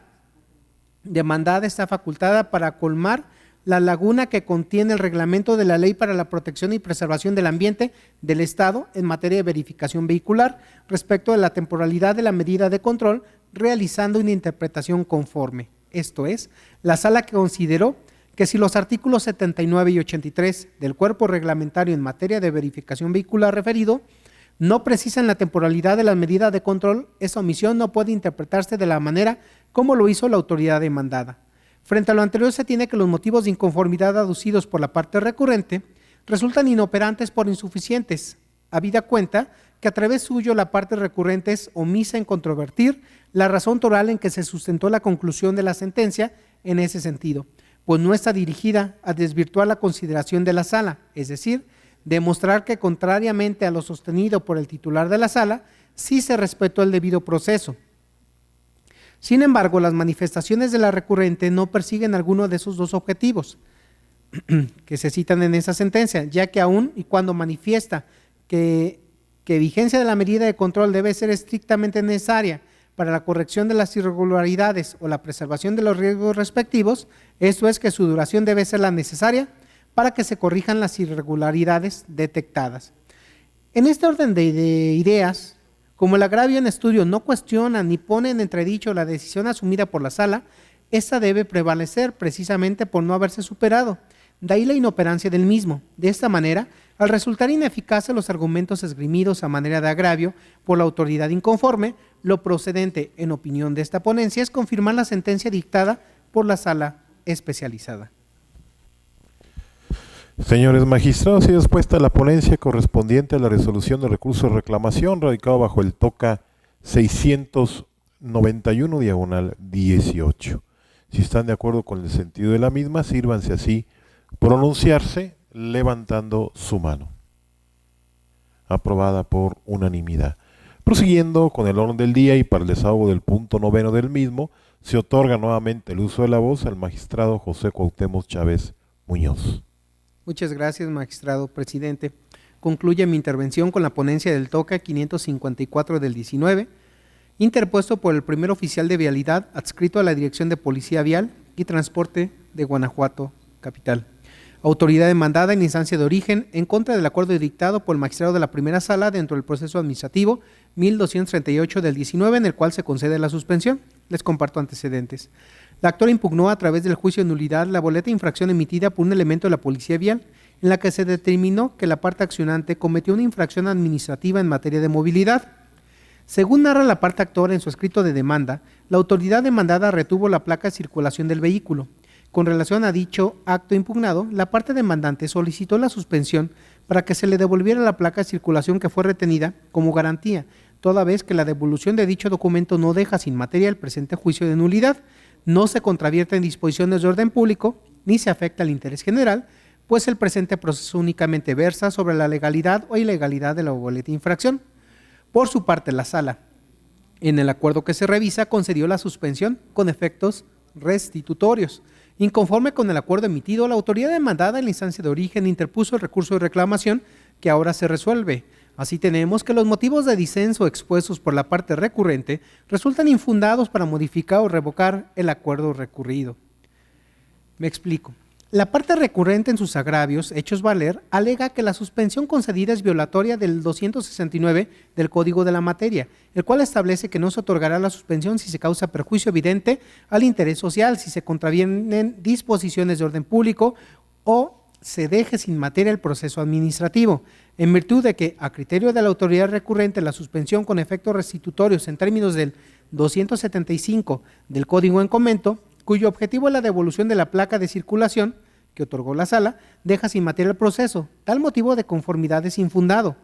E: demandada está facultada para colmar la laguna que contiene el reglamento de la Ley para la Protección y Preservación del Ambiente del Estado en materia de verificación vehicular respecto de la temporalidad de la medida de control, realizando una interpretación conforme. Esto es, la Sala que consideró que si los artículos 79 y 83 del cuerpo reglamentario en materia de verificación vehicular referido no precisan la temporalidad de la medida de control, esa omisión no puede interpretarse de la manera como lo hizo la autoridad demandada. Frente a lo anterior, se tiene que los motivos de inconformidad aducidos por la parte recurrente resultan inoperantes por insuficientes, habida cuenta que a través suyo la parte recurrente es omisa en controvertir la razón toral en que se sustentó la conclusión de la sentencia en ese sentido, pues no está dirigida a desvirtuar la consideración de la sala, es decir, demostrar que contrariamente a lo sostenido por el titular de la sala, sí se respetó el debido proceso. Sin embargo, las manifestaciones de la recurrente no persiguen alguno de esos dos objetivos que se citan en esa sentencia, ya que aun y cuando manifiesta que vigencia de la medida de control debe ser estrictamente necesaria para la corrección de las irregularidades o la preservación de los riesgos respectivos, esto es que su duración debe ser la necesaria para que se corrijan las irregularidades detectadas. En este orden de ideas, como el agravio en estudio no cuestiona ni pone en entredicho la decisión asumida por la sala, esta debe prevalecer precisamente por no haberse superado, de ahí la inoperancia del mismo. De esta manera, al resultar ineficaces los argumentos esgrimidos a manera de agravio por la autoridad inconforme, lo procedente, en opinión de esta ponencia, es confirmar la sentencia dictada por la sala especializada.
A: Señores magistrados, y dispuesta la ponencia correspondiente a la resolución de recurso de reclamación radicado bajo el TOCA 691/18. Si están de acuerdo con el sentido de la misma, sírvanse así pronunciarse levantando su mano. Aprobada por unanimidad. Prosiguiendo con el orden del día y para el desahogo del punto 9 del mismo, se otorga nuevamente el uso de la voz al magistrado José Cuauhtémoc Chávez Muñoz.
E: Muchas gracias, magistrado presidente. Concluye mi intervención con la ponencia del TOCA 554 del 19, interpuesto por el primer oficial de vialidad adscrito a la Dirección de Policía Vial y Transporte de Guanajuato, capital. Autoridad demandada en instancia de origen en contra del acuerdo dictado por el magistrado de la primera sala dentro del proceso administrativo 1238 del 19, en el cual se concede la suspensión. Les comparto antecedentes. La actora impugnó a través del juicio de nulidad la boleta de infracción emitida por un elemento de la Policía Vial, en la que se determinó que la parte accionante cometió una infracción administrativa en materia de movilidad. Según narra la parte actora en su escrito de demanda, la autoridad demandada retuvo la placa de circulación del vehículo. Con relación a dicho acto impugnado, la parte demandante solicitó la suspensión para que se le devolviera la placa de circulación que fue retenida como garantía, toda vez que la devolución de dicho documento no deja sin materia el presente juicio de nulidad, no se contravierten disposiciones de orden público, ni se afecta al interés general, pues el presente proceso únicamente versa sobre la legalidad o ilegalidad de la boleta de infracción. Por su parte, la sala, en el acuerdo que se revisa, concedió la suspensión con efectos restitutorios. Inconforme con el acuerdo emitido, la autoridad demandada en la instancia de origen interpuso el recurso de reclamación que ahora se resuelve. Así tenemos que los motivos de disenso expuestos por la parte recurrente resultan infundados para modificar o revocar el acuerdo recurrido. Me explico. La parte recurrente en sus agravios hechos valer alega que la suspensión concedida es violatoria del 269 del Código de la Materia, el cual establece que no se otorgará la suspensión si se causa perjuicio evidente al interés social, si se contravienen disposiciones de orden público o se deje sin materia el proceso administrativo, en virtud de que, a criterio de la autoridad recurrente, la suspensión con efectos restitutorios en términos del 275 del Código en comento, cuyo objetivo es la devolución de la placa de circulación que otorgó la sala, deja sin materia el proceso. Tal motivo de conformidad es infundado.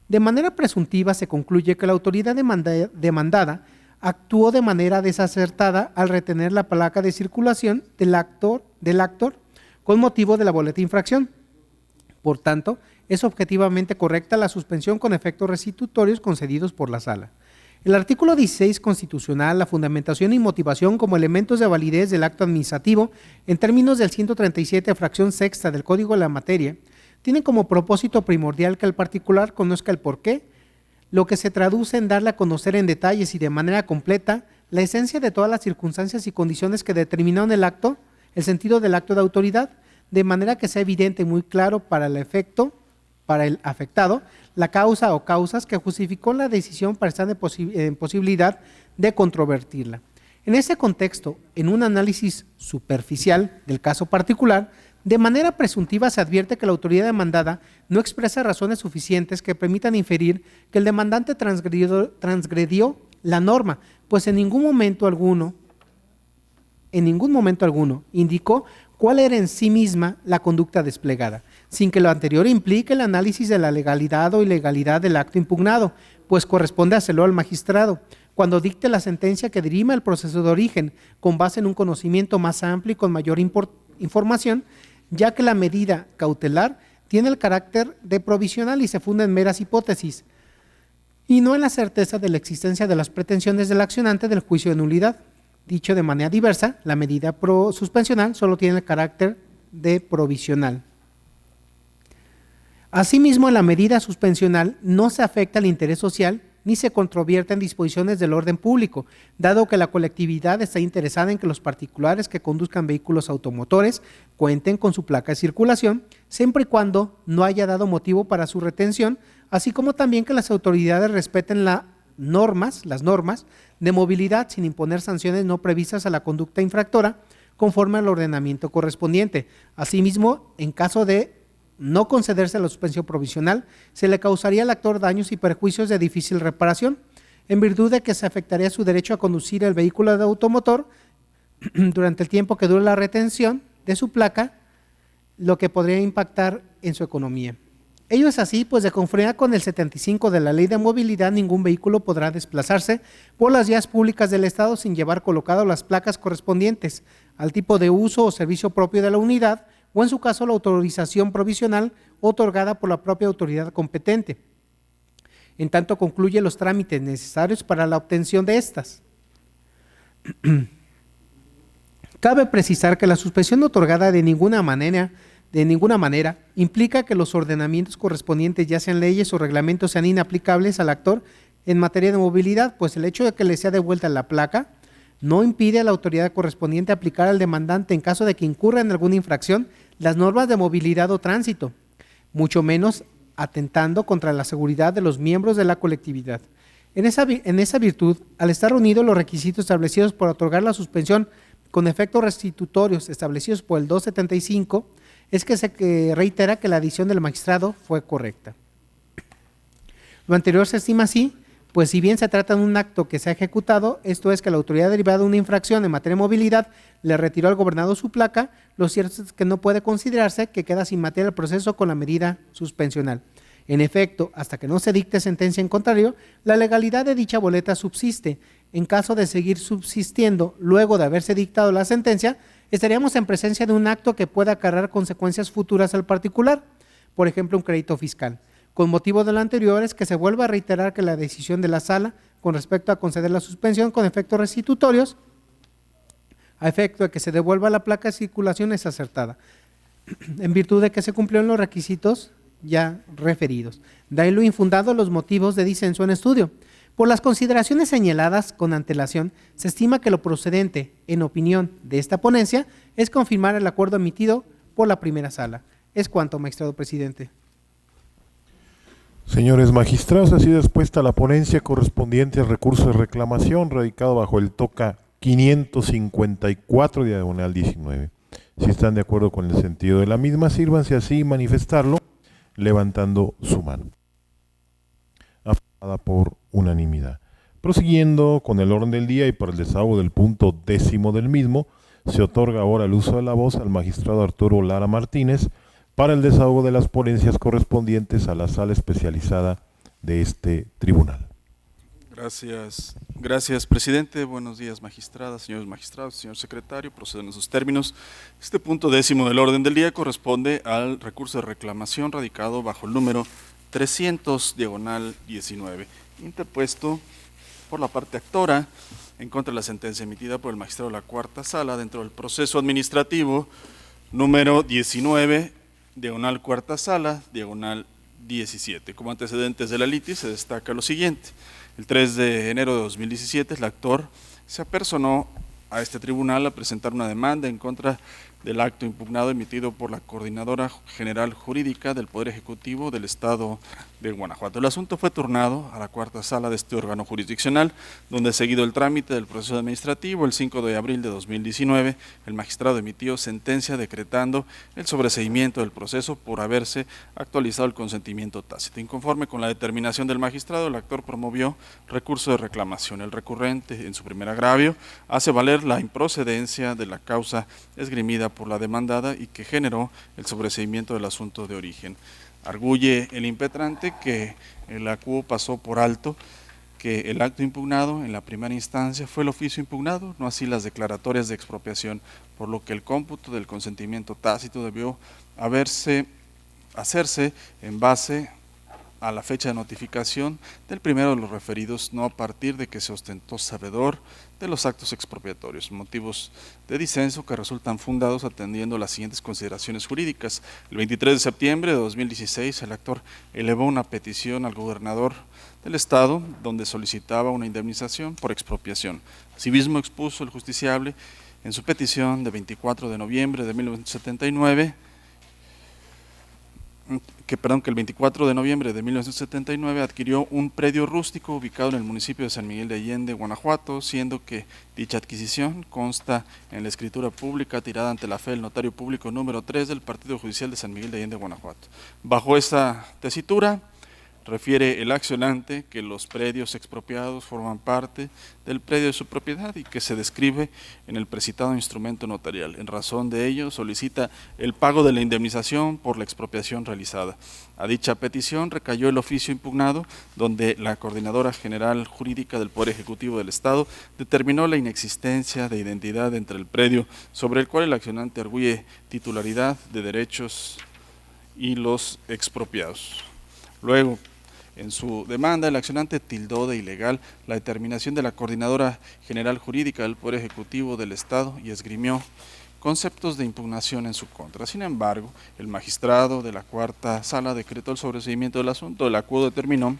E: De manera presuntiva se concluye que la autoridad demandada actuó de manera desacertada al retener la placa de circulación del actor con motivo de la boleta de infracción. Por tanto, es objetivamente correcta la suspensión con efectos restitutorios concedidos por la sala. El artículo 16 constitucional, la fundamentación y motivación como elementos de validez del acto administrativo en términos del 137, fracción sexta del Código de la Materia, tienen como propósito primordial que el particular conozca el porqué, lo que se traduce en darle a conocer en detalles y de manera completa la esencia de todas las circunstancias y condiciones que determinaron el acto, el sentido del acto de autoridad, de manera que sea evidente y muy claro para el afectado, la causa o causas que justificó la decisión para estar en posibilidad de controvertirla. En ese contexto, en un análisis superficial del caso particular, de manera presuntiva se advierte que la autoridad demandada no expresa razones suficientes que permitan inferir que el demandante transgredió la norma, pues en ningún momento alguno indicó cuál era en sí misma la conducta desplegada. sin que lo anterior implique el análisis de la legalidad o ilegalidad del acto impugnado, pues corresponde hacerlo al magistrado, cuando dicte la sentencia que dirima el proceso de origen, con base en un conocimiento más amplio y con mayor información, ya que la medida cautelar tiene el carácter de provisional y se funda en meras hipótesis, y no en la certeza de la existencia de las pretensiones del accionante del juicio de nulidad. Dicho de manera diversa, la medida suspensional solo tiene el carácter de provisional. Asimismo, en la medida suspensional no se afecta al interés social ni se controvierte en disposiciones del orden público, dado que la colectividad está interesada en que los particulares que conduzcan vehículos automotores cuenten con su placa de circulación, siempre y cuando no haya dado motivo para su retención, así como también que las autoridades respeten las normas de movilidad sin imponer sanciones no previstas a la conducta infractora conforme al ordenamiento correspondiente. Asimismo, en caso de no concederse la suspensión provisional, se le causaría al actor daños y perjuicios de difícil reparación, en virtud de que se afectaría su derecho a conducir el vehículo de automotor durante el tiempo que dure la retención de su placa, lo que podría impactar en su economía. Ello es así, pues de conformidad con el 75 de la Ley de Movilidad, ningún vehículo podrá desplazarse por las vías públicas del Estado sin llevar colocado las placas correspondientes al tipo de uso o servicio propio de la unidad, o en su caso la autorización provisional otorgada por la propia autoridad competente, en tanto concluye los trámites necesarios para la obtención de estas. Cabe precisar que la suspensión otorgada de ninguna manera implica que los ordenamientos correspondientes, ya sean leyes o reglamentos, sean inaplicables al actor en materia de movilidad, pues el hecho de que le sea devuelta la placa no impide a la autoridad correspondiente aplicar al demandante en caso de que incurra en alguna infracción las normas de movilidad o tránsito, mucho menos atentando contra la seguridad de los miembros de la colectividad. En esa virtud, al estar reunidos los requisitos establecidos por otorgar la suspensión con efectos restitutorios establecidos por el 275, es que se reitera que la decisión del magistrado fue correcta. Lo anterior se estima así, pues si bien se trata de un acto que se ha ejecutado, esto es que la autoridad derivada de una infracción en materia de movilidad le retiró al gobernado su placa, lo cierto es que no puede considerarse que queda sin materia el proceso con la medida suspensional. En efecto, hasta que no se dicte sentencia en contrario, la legalidad de dicha boleta subsiste. En caso de seguir subsistiendo luego de haberse dictado la sentencia, estaríamos en presencia de un acto que pueda acarrear consecuencias futuras al particular, por ejemplo, un crédito fiscal. Con motivo de lo anterior es que se vuelve a reiterar que la decisión de la sala con respecto a conceder la suspensión con efectos restitutorios, a efecto de que se devuelva la placa de circulación, es acertada, en virtud de que se cumplieron los requisitos ya referidos. De ahí lo infundado los motivos de disenso en estudio. Por las consideraciones señaladas con antelación, se estima que lo procedente, en opinión de esta ponencia, es confirmar el acuerdo emitido por la primera sala. Es cuanto, magistrado presidente.
A: Señores magistrados, ha sido expuesta la ponencia correspondiente al recurso de reclamación radicado bajo el TOCA 554 diagonal 19. Si están de acuerdo con el sentido de la misma, sírvanse así manifestarlo levantando su mano. Aprobada por unanimidad. Prosiguiendo con el orden del día y por el desahogo del punto 10º del mismo, se otorga ahora el uso de la voz al magistrado Arturo Lara Martínez para el desahogo de las ponencias correspondientes a la sala especializada de este tribunal.
F: Gracias, presidente. Buenos días, magistradas, señores magistrados, señor secretario. Procedo en sus términos. Este punto 10º del orden del día corresponde al recurso de reclamación radicado bajo el número 300 diagonal 19, interpuesto por la parte actora en contra de la sentencia emitida por el magistrado de la cuarta sala dentro del proceso administrativo número 19 diagonal cuarta sala diagonal 17. Como antecedentes de la litis se destaca lo siguiente. El 3 de enero de 2017 el actor se apersonó a este tribunal a presentar una demanda en contra del acto impugnado emitido por la Coordinadora General Jurídica del Poder Ejecutivo del Estado de Guanajuato. El asunto fue turnado a la cuarta sala de este órgano jurisdiccional, donde seguido el trámite del proceso administrativo, el 5 de abril de 2019, el magistrado emitió sentencia decretando el sobreseimiento del proceso por haberse actualizado el consentimiento tácito. Inconforme con la determinación del magistrado, el actor promovió recurso de reclamación. El recurrente, en su primer agravio, hace valer la improcedencia de la causa esgrimida por la demandada y que generó el sobreseimiento del asunto de origen. Arguye el impetrante que el acuo pasó por alto que el acto impugnado en la primera instancia fue el oficio impugnado, no así las declaratorias de expropiación, por lo que el cómputo del consentimiento tácito debió hacerse en base a la fecha de notificación del primero de los referidos, no a partir de que se ostentó sabedor de los actos expropiatorios, motivos de disenso que resultan fundados atendiendo las siguientes consideraciones jurídicas. El 23 de septiembre de 2016, el actor elevó una petición al gobernador del estado donde solicitaba una indemnización por expropiación. Asimismo, expuso el justiciable en su petición de 24 de noviembre de 1979 que el 24 de noviembre de 1979 adquirió un predio rústico ubicado en el municipio de San Miguel de Allende, Guanajuato, siendo que dicha adquisición consta en la escritura pública tirada ante la fe del notario público número 3 del Partido Judicial de San Miguel de Allende, Guanajuato. Bajo esta tesitura, refiere el accionante que los predios expropiados forman parte del predio de su propiedad y que se describe en el precitado instrumento notarial. En razón de ello, solicita el pago de la indemnización por la expropiación realizada. A dicha petición recayó el oficio impugnado, donde la Coordinadora General Jurídica del Poder Ejecutivo del Estado determinó la inexistencia de identidad entre el predio sobre el cual el accionante arguye titularidad de derechos y los expropiados. Luego, en su demanda, el accionante tildó de ilegal la determinación de la Coordinadora General Jurídica del Poder Ejecutivo del Estado y esgrimió conceptos de impugnación en su contra. Sin embargo, el magistrado de la Cuarta Sala decretó el sobreseimiento del asunto. El acuerdo determinó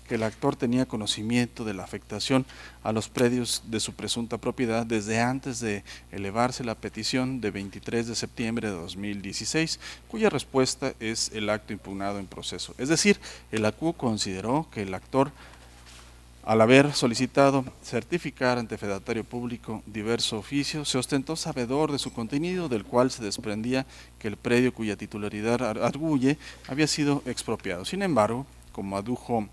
F: que el actor tenía conocimiento de la afectación a los predios de su presunta propiedad desde antes de elevarse la petición de 23 de septiembre de 2016, cuya respuesta es el acto impugnado en proceso. Es decir, el acuo consideró que el actor, al haber solicitado certificar ante fedatario público diverso oficio, se ostentó sabedor de su contenido, del cual se desprendía que el predio cuya titularidad arguye había sido expropiado. Sin embargo, como adujo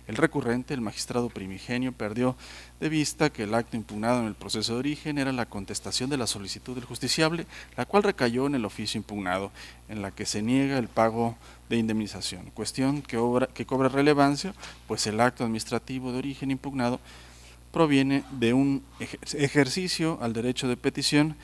F: el recurrente, el magistrado primigenio, perdió de vista que el acto impugnado en el proceso de origen era la contestación de la solicitud del justiciable, la cual recayó en el oficio impugnado, en la que se niega el pago de indemnización, cuestión que cobra relevancia, pues el acto administrativo de origen impugnado proviene de un ejercicio al derecho de petición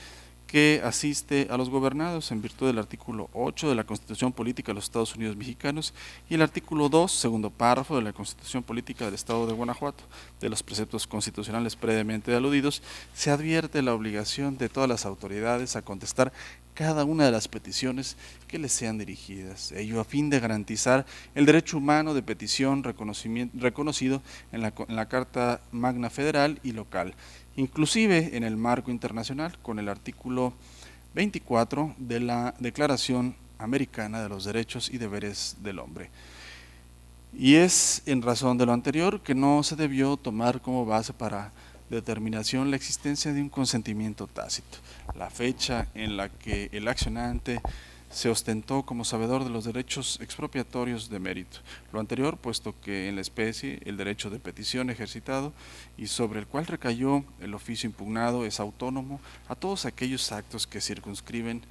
F: que asiste a los gobernados en virtud del artículo 8 de la Constitución Política de los Estados Unidos Mexicanos y el artículo 2, segundo párrafo de la Constitución Política del Estado de Guanajuato. De los preceptos constitucionales previamente aludidos, se advierte la obligación de todas las autoridades a contestar cada una de las peticiones que les sean dirigidas, ello a fin de garantizar el derecho humano de petición reconocido en la Carta Magna Federal y local, inclusive en el marco internacional con el artículo 24 de la Declaración Americana de los Derechos y Deberes del Hombre. Y es en razón de lo anterior que no se debió tomar como base para determinación la existencia de un consentimiento tácito. La fecha en la que el accionante se ostentó como sabedor de los derechos expropiatorios de mérito. Lo anterior, puesto que en la especie el derecho de petición ejercitado y sobre el cual recayó el oficio impugnado es autónomo a todos aquellos actos que circunscriben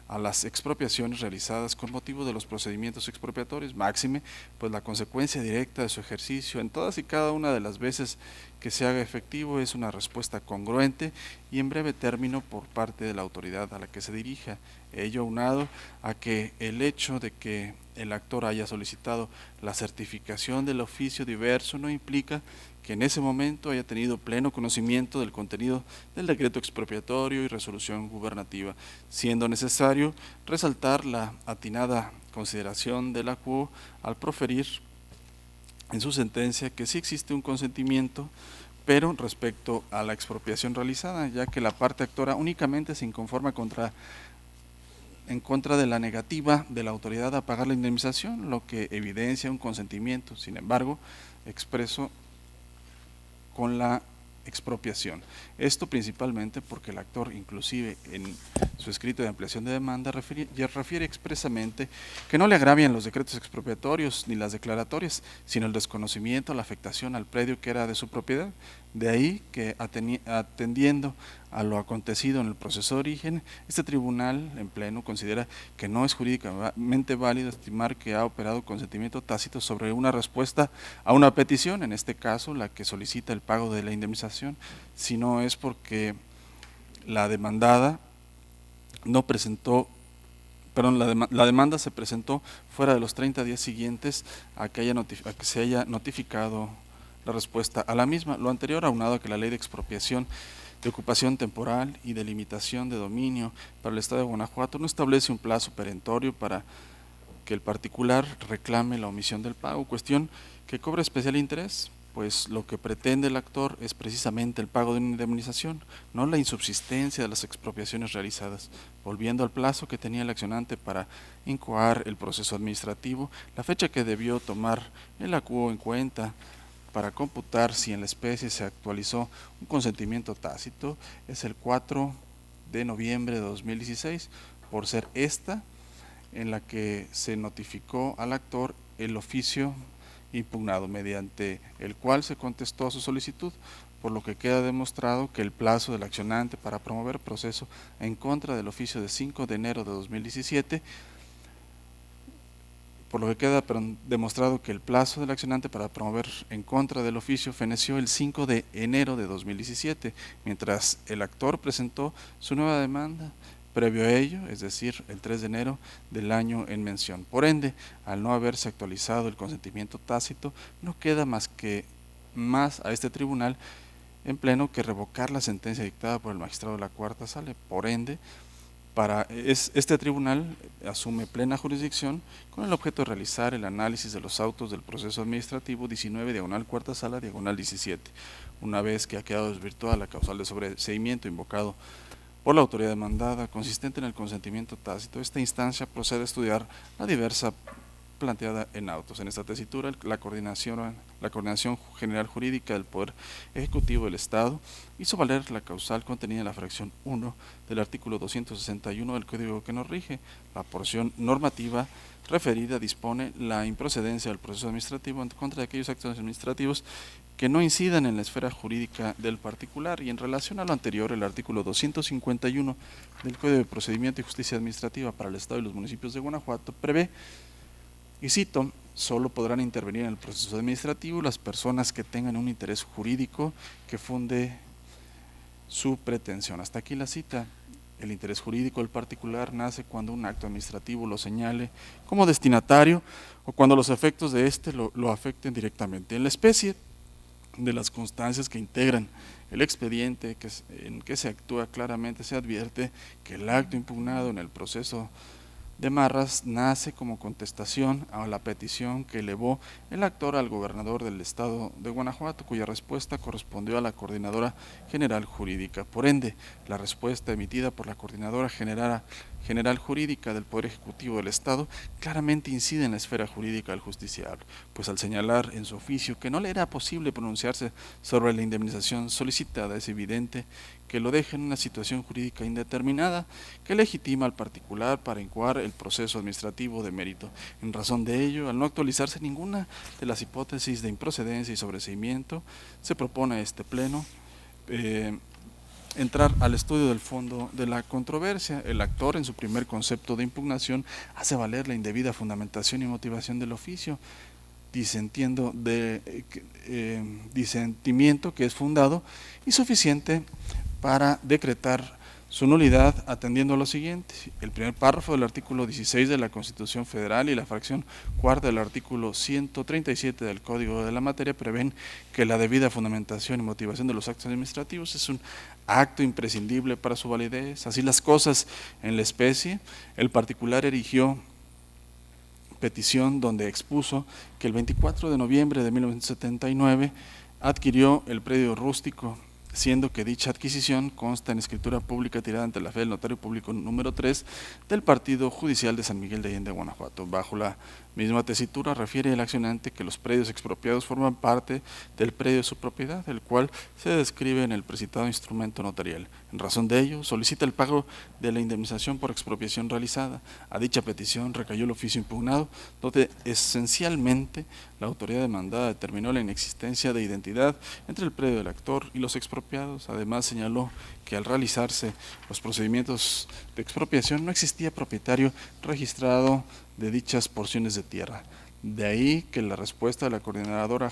F: a las expropiaciones realizadas con motivo de los procedimientos expropiatorios, máxime, pues la consecuencia directa de su ejercicio en todas y cada una de las veces que se haga efectivo es una respuesta congruente y en breve término por parte de la autoridad a la que se dirija. Ello aunado a que el hecho de que el actor haya solicitado la certificación del oficio diverso no implica que en ese momento haya tenido pleno conocimiento del contenido del decreto expropiatorio y resolución gubernativa, siendo necesario resaltar la atinada consideración del acuo al proferir en su sentencia que sí existe un consentimiento, pero respecto a la expropiación realizada, ya que la parte actora únicamente se inconforma en contra de la negativa de la autoridad a pagar la indemnización, lo que evidencia un consentimiento, sin embargo, expreso con la expropiación. Esto principalmente porque el actor, inclusive en su escrito de ampliación de demanda, refiere expresamente que no le agravian los decretos expropiatorios ni las declaratorias, sino el desconocimiento, la afectación al predio que era de su propiedad. De ahí que, atendiendo a lo acontecido en el proceso de origen, este tribunal en pleno considera que no es jurídicamente válido estimar que ha operado consentimiento tácito sobre una respuesta a una petición, en este caso la que solicita el pago de la indemnización, si no es porque la demandada no presentó, la demanda se presentó fuera de los 30 días siguientes a que se haya notificado la respuesta a la misma. Lo anterior aunado a que la ley de expropiación de ocupación temporal y de limitación de dominio para el Estado de Guanajuato no establece un plazo perentorio para que el particular reclame la omisión del pago, cuestión que cobra especial interés, pues lo que pretende el actor es precisamente el pago de una indemnización, no la insubsistencia de las expropiaciones realizadas. Volviendo al plazo que tenía el accionante para incoar el proceso administrativo, la fecha que debió tomar el acuo en cuenta para computar si en la especie se actualizó un consentimiento tácito es el 4 de noviembre de 2016, por ser esta en la que se notificó al actor el oficio impugnado, mediante el cual se contestó a su solicitud, por lo que queda demostrado que el plazo del accionante para promover proceso en contra del oficio de 5 de enero de 2017, por lo que queda demostrado que el plazo del accionante para promover en contra del oficio feneció el 5 de enero de 2017, mientras el actor presentó su nueva demanda previo a ello, es decir, el 3 de enero del año en mención. Por ende, al no haberse actualizado el consentimiento tácito, no queda más a este tribunal en pleno que revocar la sentencia dictada por el magistrado de la Cuarta Sala. Por ende, este tribunal asume plena jurisdicción con el objeto de realizar el análisis de los autos del proceso administrativo 19, diagonal Cuarta Sala, diagonal 17, una vez que ha quedado desvirtuada la causal de sobreseimiento invocado por la autoridad demandada, consistente en el consentimiento tácito. Esta instancia procede a estudiar la diversa planteada en autos. En esta tesitura, la Coordinación General Jurídica del Poder Ejecutivo del Estado hizo valer la causal contenida en la fracción 1 del artículo 261 del Código que nos rige. La porción normativa referida dispone la improcedencia del proceso administrativo en contra de aquellos actos administrativos que no incidan en la esfera jurídica del particular, y en relación a lo anterior, el artículo 251 del Código de Procedimiento y Justicia Administrativa para el Estado y los municipios de Guanajuato prevé, y cito, solo podrán intervenir en el proceso administrativo las personas que tengan un interés jurídico que funde su pretensión. Hasta aquí la cita. El interés jurídico del particular nace cuando un acto administrativo lo señale como destinatario o cuando los efectos de éste lo afecten directamente. En la especie de las constancias que integran el expediente en que se actúa claramente se advierte que el acto impugnado en el proceso de Marras nace como contestación a la petición que elevó el actor al gobernador del estado de Guanajuato, cuya respuesta correspondió a la Coordinadora General Jurídica. Por ende, la respuesta emitida por la Coordinadora General Jurídica del Poder Ejecutivo del Estado claramente incide en la esfera jurídica del justiciable, pues al señalar en su oficio que no le era posible pronunciarse sobre la indemnización solicitada, es evidente que lo deja en una situación jurídica indeterminada que legitima al particular para incoar el proceso administrativo de mérito. En razón de ello, al no actualizarse ninguna de las hipótesis de improcedencia y sobreseimiento, se propone a este pleno entrar al estudio del fondo de la controversia. El actor, en su primer concepto de impugnación, hace valer la indebida fundamentación y motivación del oficio, disentimiento que es fundado y suficiente para decretar su nulidad, atendiendo a lo siguiente: el primer párrafo del artículo 16 de la Constitución Federal y la fracción cuarta del artículo 137 del Código de la Materia prevén que la debida fundamentación y motivación de los actos administrativos es un acto imprescindible para su validez. Así las cosas, en la especie, el particular erigió petición donde expuso que el 24 de noviembre de 1979 adquirió el predio rústico, siendo que dicha adquisición consta en escritura pública tirada ante la fe del notario público número 3 del Partido Judicial de San Miguel de Allende, Guanajuato. Bajo la misma tesitura refiere el accionante que los predios expropiados forman parte del predio de su propiedad, el cual se describe en el precitado instrumento notarial. En razón de ello, solicita el pago de la indemnización por expropiación realizada. A dicha petición recayó el oficio impugnado, donde esencialmente la autoridad demandada determinó la inexistencia de identidad entre el predio del actor y los expropiados. Además, señaló que al realizarse los procedimientos de expropiación no existía propietario registrado de dichas porciones de tierra. De ahí que la respuesta de la Coordinadora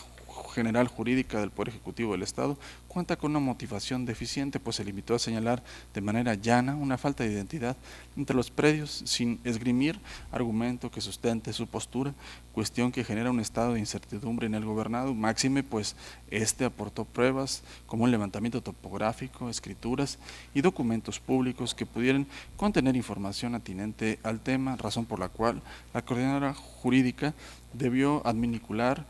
F: General Jurídica del Poder Ejecutivo del Estado cuenta con una motivación deficiente, pues se limitó a señalar de manera llana una falta de identidad entre los predios sin esgrimir argumento que sustente su postura, cuestión que genera un estado de incertidumbre en el gobernado, máxime pues este aportó pruebas como un levantamiento topográfico, escrituras y documentos públicos que pudieran contener información atinente al tema, razón por la cual la Coordinadora Jurídica debió adminicular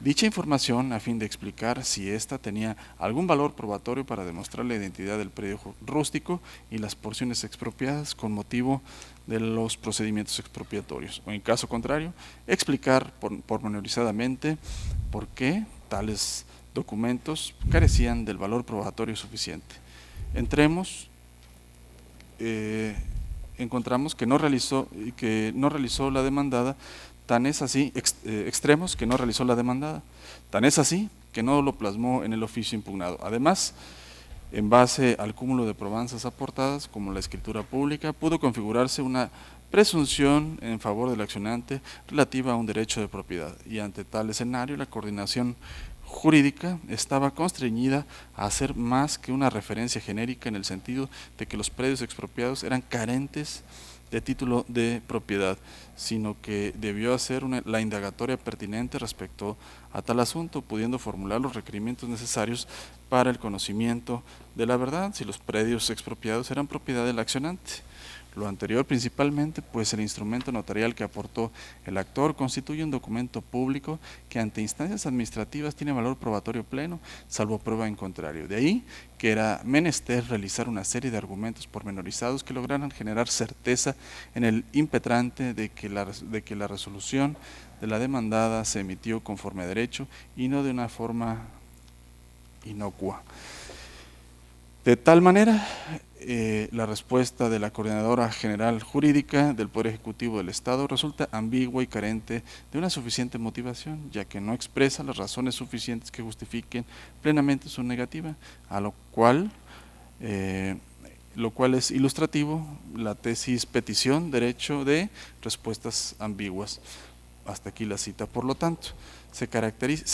F: dicha información a fin de explicar si ésta tenía algún valor probatorio para demostrar la identidad del predio rústico y las porciones expropiadas con motivo de los procedimientos expropiatorios, o en caso contrario, explicar pormenorizadamente por qué tales documentos carecían del valor probatorio suficiente. Encontramos que no realizó la demandada. Tan es así, extremos que no realizó la demandada, tan es así que no lo plasmó en el oficio impugnado. Además, en base al cúmulo de probanzas aportadas, como la escritura pública, pudo configurarse una presunción en favor del accionante relativa a un derecho de propiedad, y ante tal escenario la coordinación jurídica estaba constreñida a hacer más que una referencia genérica en el sentido de que los predios expropiados eran carentes de título de propiedad, sino que debió hacer la indagatoria pertinente respecto a tal asunto, pudiendo formular los requerimientos necesarios para el conocimiento de la verdad, si los predios expropiados eran propiedad del accionante. Lo anterior principalmente, pues el instrumento notarial que aportó el actor constituye un documento público que ante instancias administrativas tiene valor probatorio pleno, salvo prueba en contrario. De ahí que era menester realizar una serie de argumentos pormenorizados que lograran generar certeza en el impetrante de que la resolución de la demandada se emitió conforme a derecho y no de una forma inocua. De tal manera, la respuesta de la Coordinadora General Jurídica del Poder Ejecutivo del Estado resulta ambigua y carente de una suficiente motivación, ya que no expresa las razones suficientes que justifiquen plenamente su negativa, a lo cual es ilustrativo la tesis petición, derecho de respuestas ambiguas. Hasta aquí la cita. Por lo tanto, se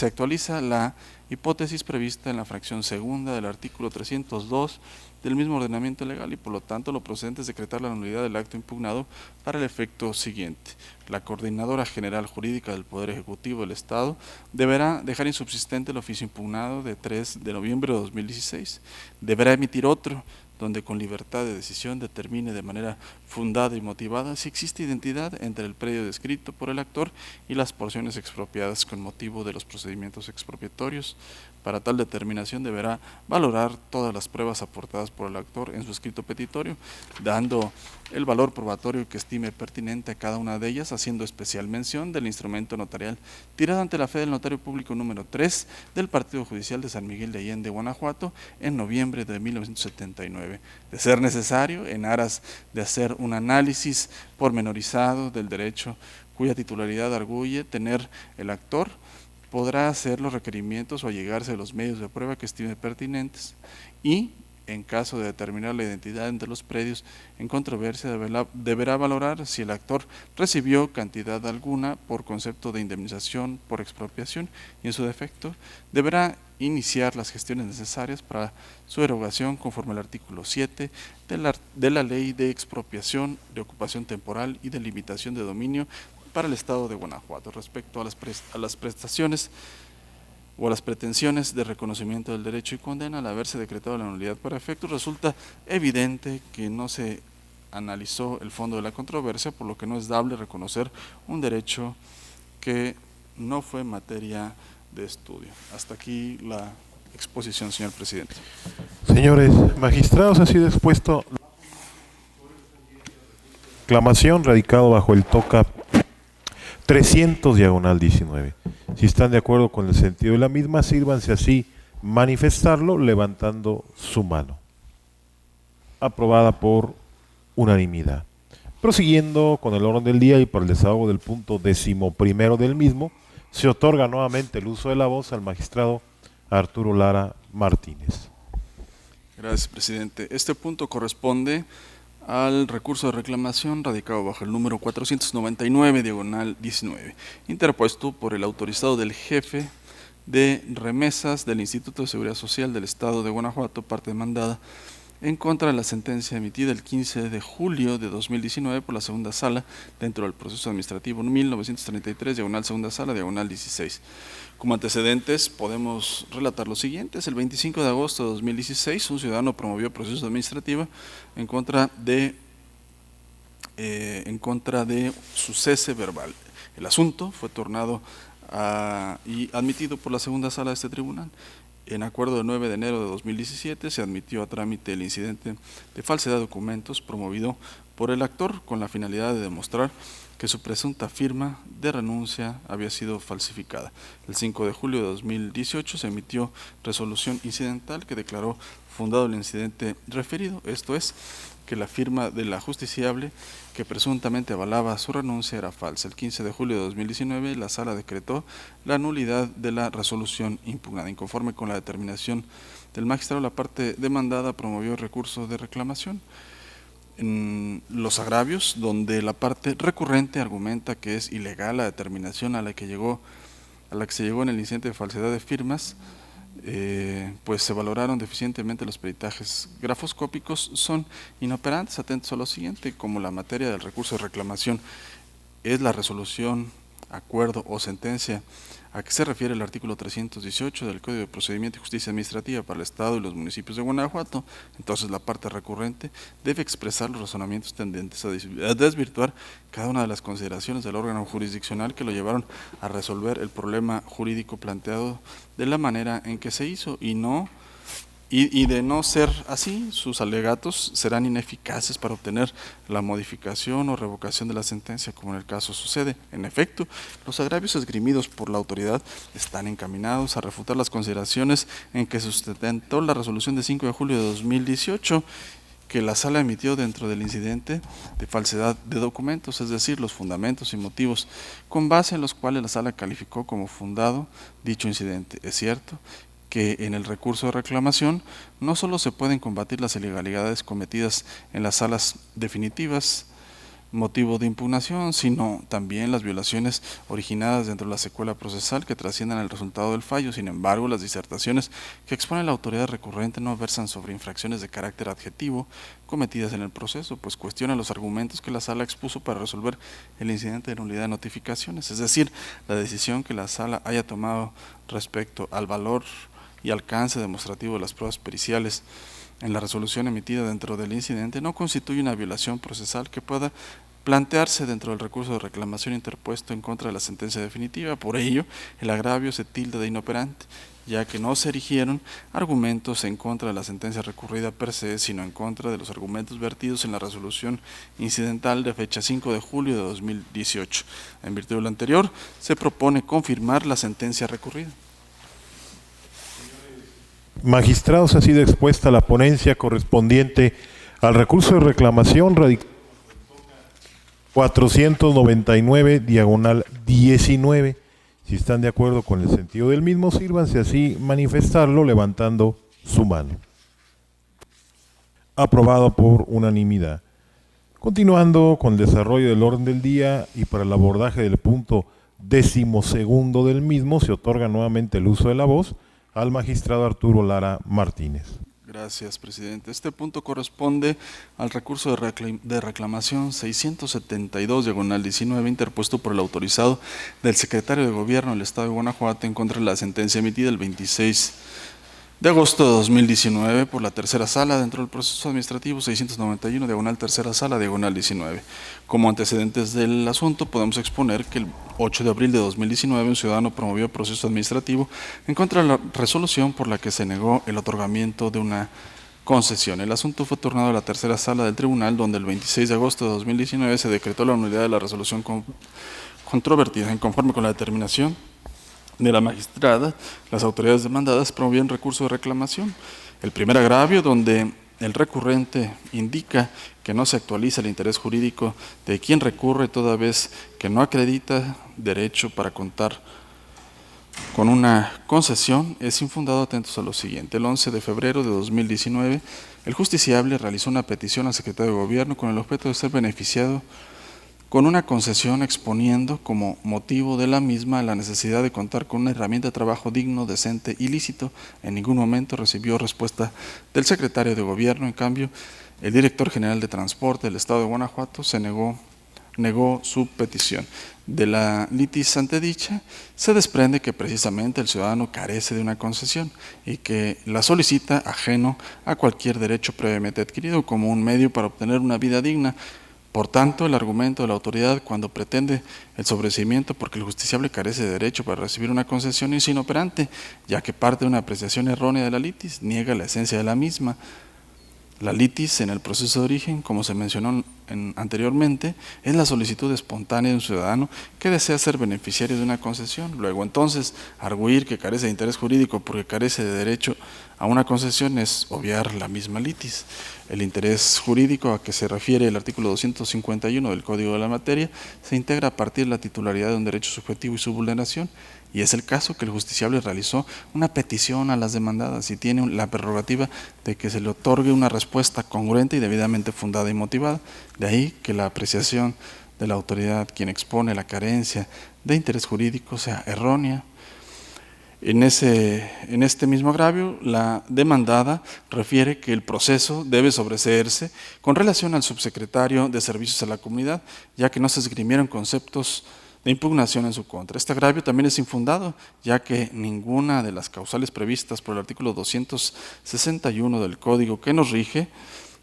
F: actualiza la hipótesis prevista en la fracción segunda del artículo 302 del mismo ordenamiento legal y por lo tanto lo procedente es decretar la nulidad del acto impugnado para el efecto siguiente. La Coordinadora General Jurídica del Poder Ejecutivo del Estado deberá dejar insubsistente el oficio impugnado de 3 de noviembre de 2016. Deberá emitir otro donde con libertad de decisión determine de manera fundada y motivada si existe identidad entre el predio descrito por el actor y las porciones expropiadas con motivo de los procedimientos expropiatorios. Para tal determinación deberá valorar todas las pruebas aportadas por el actor en su escrito petitorio, dando el valor probatorio que estime pertinente a cada una de ellas, haciendo especial mención del instrumento notarial tirado ante la fe del notario público número 3 del Partido Judicial de San Miguel de Allende, Guanajuato, en noviembre de 1979. De ser necesario, en aras de hacer un análisis pormenorizado del derecho cuya titularidad arguye tener el actor, podrá hacer los requerimientos o allegarse a los medios de prueba que estime pertinentes y, en caso de determinar la identidad entre los predios en controversia, deberá valorar si el actor recibió cantidad alguna por concepto de indemnización por expropiación y, en su defecto, deberá iniciar las gestiones necesarias para su erogación conforme al artículo 7 de la Ley de Expropiación, de Ocupación Temporal y de Limitación de Dominio para el Estado de Guanajuato respecto a las prestaciones o a las pretensiones de reconocimiento del derecho y condena. Al haberse decretado la nulidad para efectos, resulta evidente que no se analizó el fondo de la controversia, por lo que no es dable reconocer un derecho que no fue materia de estudio. Hasta aquí la exposición, señor presidente.
A: Señores magistrados, ha sido expuesto la reclamación radicado bajo el TOCA 300/19. Si están de acuerdo con el sentido de la misma, sírvanse así manifestarlo levantando su mano. Aprobada por unanimidad. Prosiguiendo con el orden del día y por el desahogo del punto 11º del mismo, Se otorga nuevamente el uso de la voz al magistrado Arturo Lara Martínez.
F: Gracias, presidente. Este punto corresponde al recurso de reclamación radicado bajo el número 499/19, interpuesto por el autorizado del jefe de remesas del Instituto de Seguridad Social del Estado de Guanajuato, parte demandada, en contra de la sentencia emitida el 15 de julio de 2019 por la segunda sala dentro del proceso administrativo 1933, segunda sala, 16. Como antecedentes podemos relatar los siguientes. El 25 de agosto de 2016 un ciudadano promovió proceso administrativo en contra de su cese verbal. El asunto fue tornado y admitido por la segunda sala de este tribunal. En acuerdo del 9 de enero de 2017 se admitió a trámite el incidente de falsedad de documentos promovido por el actor con la finalidad de demostrar que su presunta firma de renuncia había sido falsificada. El 5 de julio de 2018 se emitió resolución incidental que declaró fundado el incidente referido, esto es, que la firma del ajusticiable que presuntamente avalaba su renuncia era falsa. El 15 de julio de 2019 la sala decretó la nulidad de la resolución impugnada. Inconforme con la determinación del magistrado, la parte demandada promovió recurso de reclamación en los agravios, donde la parte recurrente argumenta que es ilegal la determinación a la que se llegó en el incidente de falsedad de firmas, pues se valoraron deficientemente los peritajes grafoscópicos, son inoperantes. Atentos a lo siguiente: como la materia del recurso de reclamación es la resolución, acuerdo o sentencia a que se refiere el artículo 318 del Código de Procedimiento y Justicia Administrativa para el Estado y los municipios de Guanajuato, entonces la parte recurrente debe expresar los razonamientos tendentes a desvirtuar cada una de las consideraciones del órgano jurisdiccional que lo llevaron a resolver el problema jurídico planteado de la manera en que se hizo, y de no ser así, sus alegatos serán ineficaces para obtener la modificación o revocación de la sentencia, como en el caso sucede. En efecto, los agravios esgrimidos por la autoridad están encaminados a refutar las consideraciones en que sustentó la resolución de 5 de julio de 2018, que la sala emitió dentro del incidente de falsedad de documentos, es decir, los fundamentos y motivos con base en los cuales la sala calificó como fundado dicho incidente. Es cierto que en el recurso de reclamación no solo se pueden combatir las ilegalidades cometidas en las salas definitivas, motivo de impugnación, sino también las violaciones originadas dentro de la secuela procesal que trasciendan el resultado del fallo. Sin embargo, las disertaciones que expone la autoridad recurrente no versan sobre infracciones de carácter adjetivo cometidas en el proceso, pues cuestionan los argumentos que la sala expuso para resolver el incidente de nulidad de notificaciones, es decir, la decisión que la sala haya tomado respecto al valor y alcance demostrativo de las pruebas periciales en la resolución emitida dentro del incidente no constituye una violación procesal que pueda plantearse dentro del recurso de reclamación interpuesto en contra de la sentencia definitiva. Por ello, el agravio se tilda de inoperante, ya que no se erigieron argumentos en contra de la sentencia recurrida per se, sino en contra de los argumentos vertidos en la resolución incidental de fecha 5 de julio de 2018. En virtud de lo anterior, se propone confirmar la sentencia recurrida.
A: Magistrados, ha sido expuesta la ponencia correspondiente al recurso de reclamación radicado 499/19. Si están de acuerdo con el sentido del mismo, sírvanse así manifestarlo levantando su mano. Aprobado por unanimidad. Continuando con el desarrollo del orden del día y para el abordaje del punto 12º del mismo, se otorga nuevamente el uso de la voz al magistrado Arturo Lara Martínez.
F: Gracias, presidente. Este punto corresponde al recurso de reclamación 672/19, interpuesto por el autorizado del secretario de Gobierno del Estado de Guanajuato en contra de la sentencia emitida el 26 de agosto de 2019 por la tercera sala dentro del proceso administrativo 691, tercera sala, 19. Como antecedentes del asunto, podemos exponer que el 8 de abril de 2019 un ciudadano promovió proceso administrativo en contra de la resolución por la que se negó el otorgamiento de una concesión. El asunto fue tornado a la tercera sala del tribunal, donde el 26 de agosto de 2019 se decretó la nulidad de la resolución controvertida. Conforme con la determinación de la magistrada, las autoridades demandadas promovieron recurso de reclamación. El primer agravio, donde el recurrente indica que no se actualiza el interés jurídico de quien recurre, toda vez que no acredita derecho para contar con una concesión es infundado, atentos a lo siguiente. El 11 de febrero de 2019, el justiciable realizó una petición al secretario de Gobierno con el objeto de ser beneficiado con una concesión, exponiendo como motivo de la misma la necesidad de contar con una herramienta de trabajo digno, decente y lícito. En ningún momento recibió respuesta del secretario de Gobierno. En cambio, el director general de Transporte del Estado de Guanajuato se negó su petición. De la litis antedicha se desprende que precisamente el ciudadano carece de una concesión y que la solicita ajeno a cualquier derecho previamente adquirido como un medio para obtener una vida digna. Por tanto, el argumento de la autoridad cuando pretende el sobreseimiento porque el justiciable carece de derecho para recibir una concesión es inoperante, ya que parte de una apreciación errónea de la litis, niega la esencia de la misma. La litis en el proceso de origen, como se mencionó anteriormente, es la solicitud espontánea de un ciudadano que desea ser beneficiario de una concesión. Luego, entonces, arguir que carece de interés jurídico porque carece de derecho a una concesión es obviar la misma litis. El interés jurídico a que se refiere el artículo 251 del Código de la Materia se integra a partir de la titularidad de un derecho subjetivo y su vulneración, y es el caso que el justiciable realizó una petición a las demandadas y tiene la prerrogativa de que se le otorgue una respuesta congruente y debidamente fundada y motivada. De ahí que la apreciación de la autoridad, quien expone la carencia de interés jurídico, sea errónea. En este mismo agravio, la demandada refiere que el proceso debe sobreseerse con relación al subsecretario de Servicios a la Comunidad, ya que no se esgrimieron conceptos de impugnación en su contra. Este agravio también es infundado, ya que ninguna de las causales previstas por el artículo 261 del Código que nos rige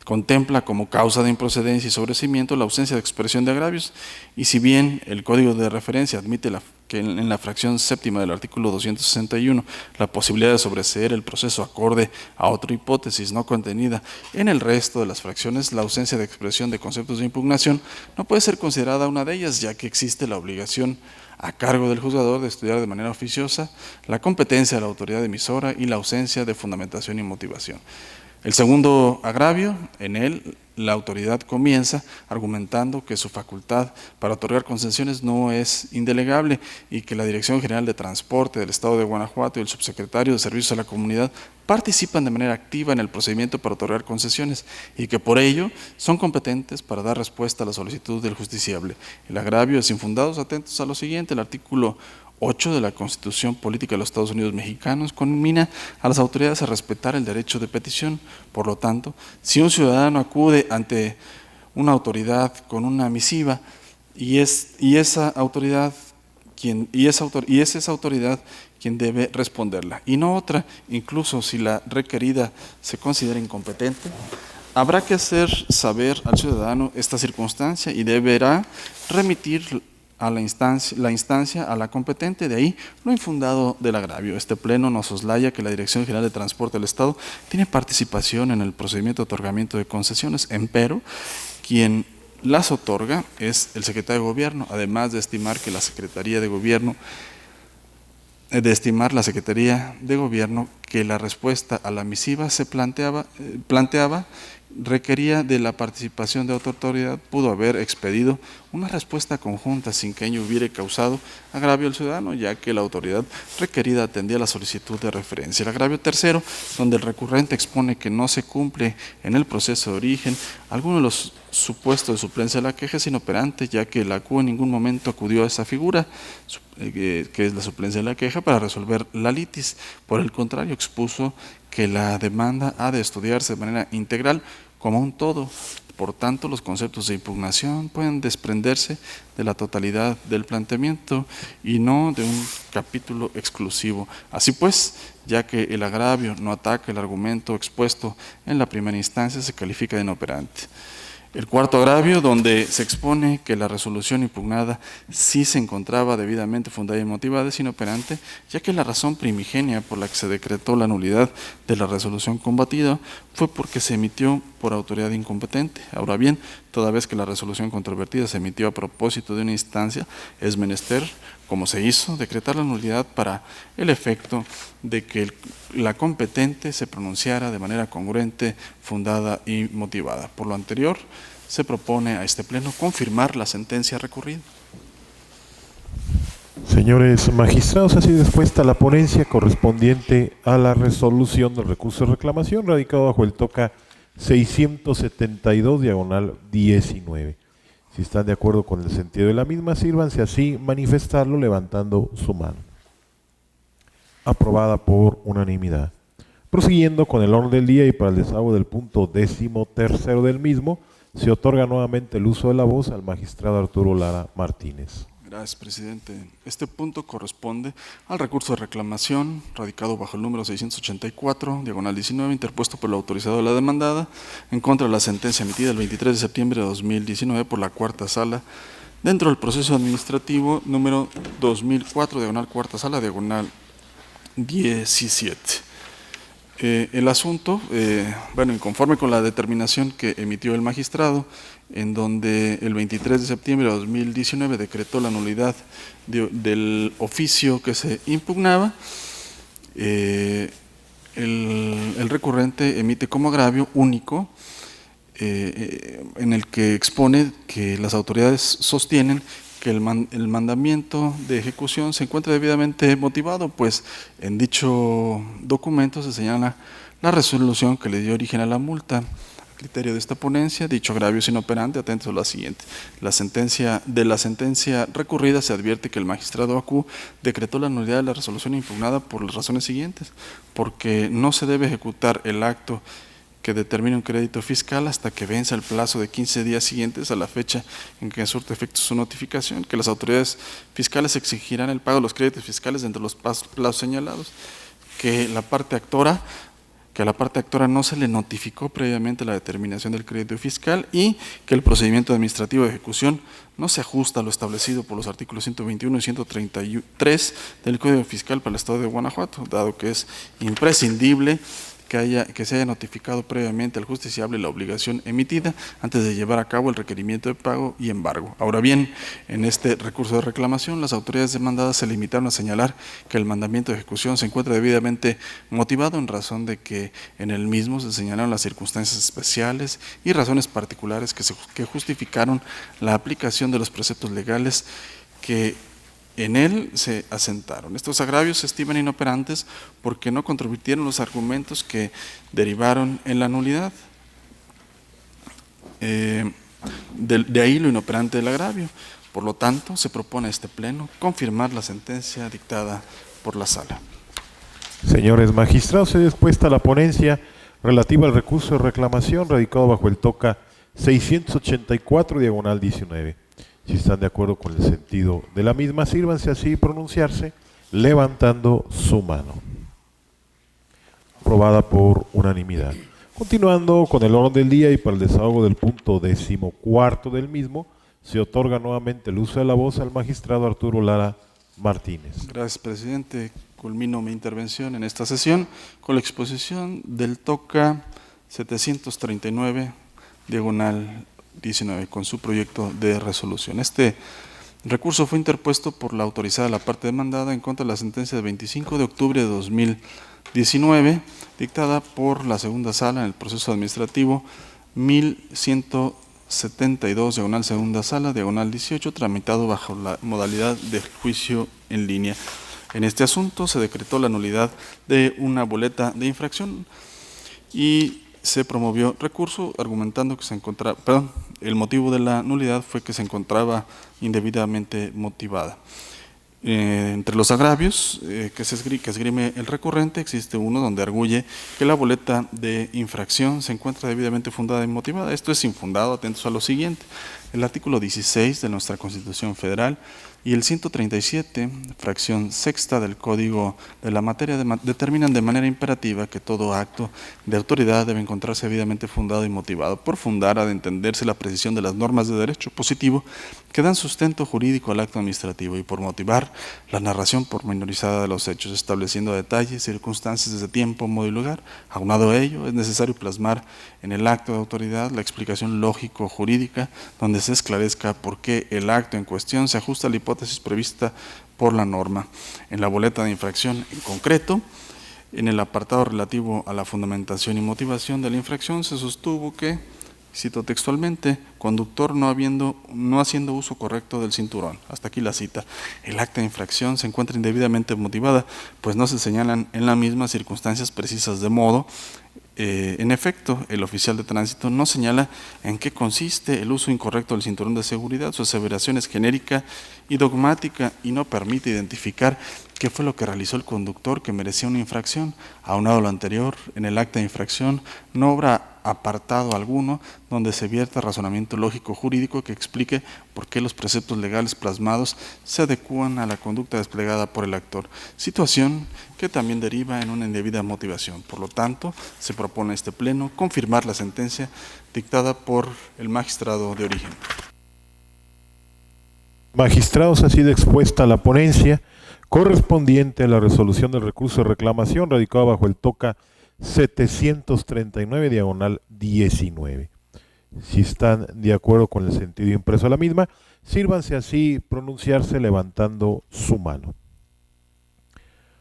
F: contempla como causa de improcedencia y sobreseimiento la ausencia de expresión de agravios, y si bien el Código de Referencia admite que en la fracción séptima del artículo 261 la posibilidad de sobreseer el proceso acorde a otra hipótesis no contenida en el resto de las fracciones, la ausencia de expresión de conceptos de impugnación no puede ser considerada una de ellas, ya que existe la obligación a cargo del juzgador de estudiar de manera oficiosa la competencia de la autoridad emisora y la ausencia de fundamentación y motivación. El segundo agravio, en él la autoridad comienza argumentando que su facultad para otorgar concesiones no es indelegable y que la Dirección General de Transporte del Estado de Guanajuato y el subsecretario de Servicios a la Comunidad participan de manera activa en el procedimiento para otorgar concesiones y que por ello son competentes para dar respuesta a la solicitud del justiciable. El agravio es infundado, atentos a lo siguiente. El artículo 8 de la Constitución Política de los Estados Unidos Mexicanos conmina a las autoridades a respetar el derecho de petición. Por lo tanto, si un ciudadano acude ante una autoridad con una misiva y es esa autoridad quien debe responderla y no otra, incluso si la requerida se considera incompetente, habrá que hacer saber al ciudadano esta circunstancia y deberá remitir a la instancia a la competente. De ahí lo infundado del agravio. Este pleno nos soslaya que la Dirección General de Transporte del Estado tiene participación en el procedimiento de otorgamiento de concesiones, empero quien las otorga es el secretario de Gobierno, además de estimar que la Secretaría de Gobierno que la respuesta a la misiva se planteaba requería de la participación de otra autoridad, pudo haber expedido una respuesta conjunta sin que ello hubiera causado agravio al ciudadano, ya que la autoridad requerida atendía la solicitud de referencia. El agravio tercero, donde el recurrente expone que no se cumple en el proceso de origen alguno de los supuestos de suplencia de la queja, es inoperante, ya que la CUE en ningún momento acudió a esa figura, que es la suplencia de la queja, para resolver la litis. Por el contrario, expuso que la demanda ha de estudiarse de manera integral como un todo. Por tanto, los conceptos de impugnación pueden desprenderse de la totalidad del planteamiento y no de un capítulo exclusivo. Así pues, ya que el agravio no ataca el argumento expuesto en la primera instancia, se califica de inoperante. El cuarto agravio, donde se expone que la resolución impugnada sí se encontraba debidamente fundada y motivada, es inoperante, ya que la razón primigenia por la que se decretó la nulidad de la resolución combatida fue porque se emitió por autoridad incompetente. Ahora bien, toda vez que la resolución controvertida se emitió a propósito de una instancia, es menester, como se hizo, decretar la nulidad para el efecto de que la competente se pronunciara de manera congruente, fundada y motivada. Por lo anterior, se propone a este pleno confirmar la sentencia recurrida.
A: Señores magistrados, ha sido expuesta la ponencia correspondiente a la resolución del recurso de reclamación radicado bajo el TOCA 672/19. Si están de acuerdo con el sentido de la misma, sírvanse así manifestarlo levantando su mano. Aprobada por unanimidad. Prosiguiendo con el orden del día y para el desahogo del punto 13º del mismo, se otorga nuevamente el uso de la voz al magistrado Arturo Lara Martínez.
F: Gracias, presidente. Este punto corresponde al recurso de reclamación radicado bajo el número 684/19, interpuesto por el autorizado de la demandada en contra de la sentencia emitida el 23 de septiembre de 2019 por la Cuarta Sala dentro del proceso administrativo número 2004/Cuarta Sala, -17. El asunto, conforme con la determinación que emitió el magistrado, en donde el 23 de septiembre de 2019 decretó la nulidad del oficio que se impugnaba, el recurrente emite como agravio único en el que expone que las autoridades sostienen que el mandamiento de ejecución se encuentra debidamente motivado, pues en dicho documento se señala la resolución que le dio origen a la multa. A criterio de esta ponencia, dicho agravio es inoperante, atentos a lo siguiente. De la sentencia recurrida se advierte que el magistrado ACU decretó la nulidad de la resolución impugnada por las razones siguientes: porque no se debe ejecutar el acto que determine un crédito fiscal hasta que venza el plazo de 15 días siguientes a la fecha en que surte efecto su notificación, que las autoridades fiscales exigirán el pago de los créditos fiscales dentro de los plazos señalados, que a la parte actora no se le notificó previamente la determinación del crédito fiscal y que el procedimiento administrativo de ejecución no se ajusta a lo establecido por los artículos 121 y 133 del Código Fiscal para el Estado de Guanajuato, dado que es imprescindible que se haya notificado previamente al justiciable la obligación emitida antes de llevar a cabo el requerimiento de pago y embargo. Ahora bien, en este recurso de reclamación, las autoridades demandadas se limitaron a señalar que el mandamiento de ejecución se encuentra debidamente motivado en razón de que en el mismo se señalaron las circunstancias especiales y razones particulares que justificaron la aplicación de los preceptos legales que en él se asentaron. Estos agravios se estiman inoperantes porque no controvirtieron los argumentos que derivaron en la nulidad. De ahí lo inoperante del agravio. Por lo tanto, se propone a este Pleno confirmar la sentencia dictada por la Sala.
A: Señores magistrados, se dispuesta la ponencia relativa al recurso de reclamación radicado bajo el TOCA 684/19. Si están de acuerdo con el sentido de la misma, sírvanse así pronunciarse levantando su mano. Aprobada por unanimidad. Continuando con el orden del día y para el desahogo del punto 14º del mismo, se otorga nuevamente el uso de la voz al magistrado Arturo Lara Martínez.
F: Gracias, presidente. Culmino mi intervención en esta sesión con la exposición del TOCA 739/19 con su proyecto de resolución. Este recurso fue interpuesto por la autorizada de la parte demandada en contra de la sentencia del 25 de octubre de 2019, dictada por la segunda sala en el proceso administrativo 1172, segunda sala, 18, tramitado bajo la modalidad de juicio en línea. En este asunto se decretó la nulidad de una boleta de infracción y se promovió recurso argumentando que el motivo de la nulidad fue que se encontraba indebidamente motivada. Entre los agravios que esgrime el recurrente existe uno donde arguye que la boleta de infracción se encuentra debidamente fundada y motivada. Esto es infundado, atentos a lo siguiente. El artículo 16 de nuestra Constitución Federal y el 137, fracción sexta del Código de la Materia, determinan de manera imperativa que todo acto de autoridad debe encontrarse debidamente fundado y motivado. Por fundar ha de entenderse la precisión de las normas de derecho positivo que dan sustento jurídico al acto administrativo, y por motivar la narración pormenorizada de los hechos, estableciendo detalles, circunstancias desde tiempo, modo y lugar. Aunado a ello, es necesario plasmar en el acto de autoridad la explicación lógico-jurídica donde se esclarezca por qué el acto en cuestión se ajusta a la hipótesis prevista por la norma. En la boleta de infracción en concreto, en el apartado relativo a la fundamentación y motivación de la infracción, se sostuvo que cito textualmente, conductor no haciendo uso correcto del cinturón. Hasta aquí la cita. El acta de infracción se encuentra indebidamente motivada, pues no se señalan en la misma circunstancias precisas de modo. En efecto, el oficial de tránsito no señala en qué consiste el uso incorrecto del cinturón de seguridad. Su aseveración es genérica y dogmática y no permite identificar qué fue lo que realizó el conductor que merecía una infracción. Aunado a lo anterior, en el acta de infracción no obra apartado alguno donde se vierta razonamiento lógico jurídico que explique por qué los preceptos legales plasmados se adecúan a la conducta desplegada por el actor, situación que también deriva en una indebida motivación. Por lo tanto, se propone a este Pleno confirmar la sentencia dictada por el magistrado de origen.
A: Magistrados, ha sido expuesta la ponencia correspondiente a la resolución del recurso de reclamación radicado bajo el TOCA 739/19. Si están de acuerdo con el sentido impreso de la misma, sírvanse así pronunciarse levantando su mano.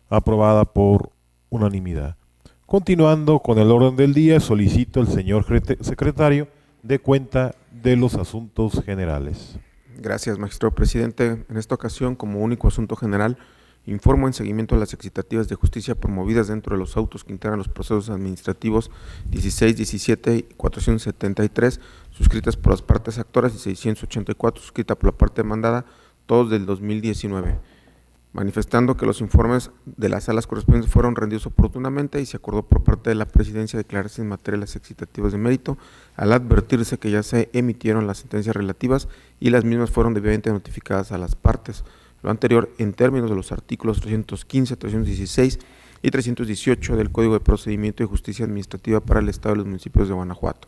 A: Aprobada por unanimidad. Continuando con el orden del día, solicito al señor secretario dé cuenta de los asuntos generales.
B: Gracias, magistrado presidente. En esta ocasión, como único asunto general, informo en seguimiento a las excitativas de justicia promovidas dentro de los autos que integran los procesos administrativos 16, 17 y 473, suscritas por las partes actoras, y 684, suscrita por la parte demandada, todos del 2019. Manifestando que los informes de las salas correspondientes fueron rendidos oportunamente y se acordó por parte de la Presidencia declararse en materia las excitativas de mérito, al advertirse que ya se emitieron las sentencias relativas y las mismas fueron debidamente notificadas a las partes. Lo anterior en términos de los artículos 315, 316 y 318 del Código de Procedimiento de Justicia Administrativa para el Estado y los municipios de Guanajuato.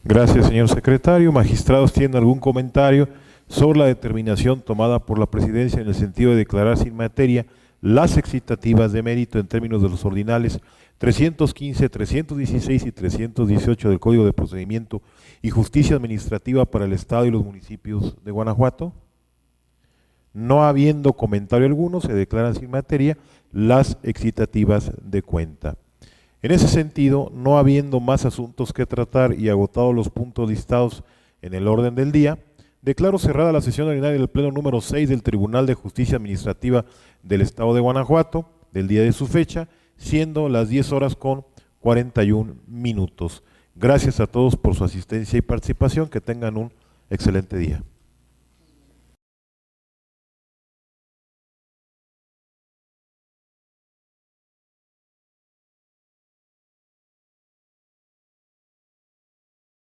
A: Gracias, señor secretario. Magistrados, ¿tienen algún comentario sobre la determinación tomada por la Presidencia en el sentido de declarar sin materia las excitativas de mérito en términos de los ordinales 315, 316 y 318 del Código de Procedimiento y Justicia Administrativa para el Estado y los municipios de Guanajuato? No habiendo comentario alguno, se declaran sin materia las excitativas de cuenta. En ese sentido, no habiendo más asuntos que tratar y agotados los puntos listados en el orden del día, declaro cerrada la sesión ordinaria del Pleno número 6 del Tribunal de Justicia Administrativa del Estado de Guanajuato, del día de su fecha, siendo las 10:41. Gracias a todos por su asistencia y participación. Que tengan un excelente día.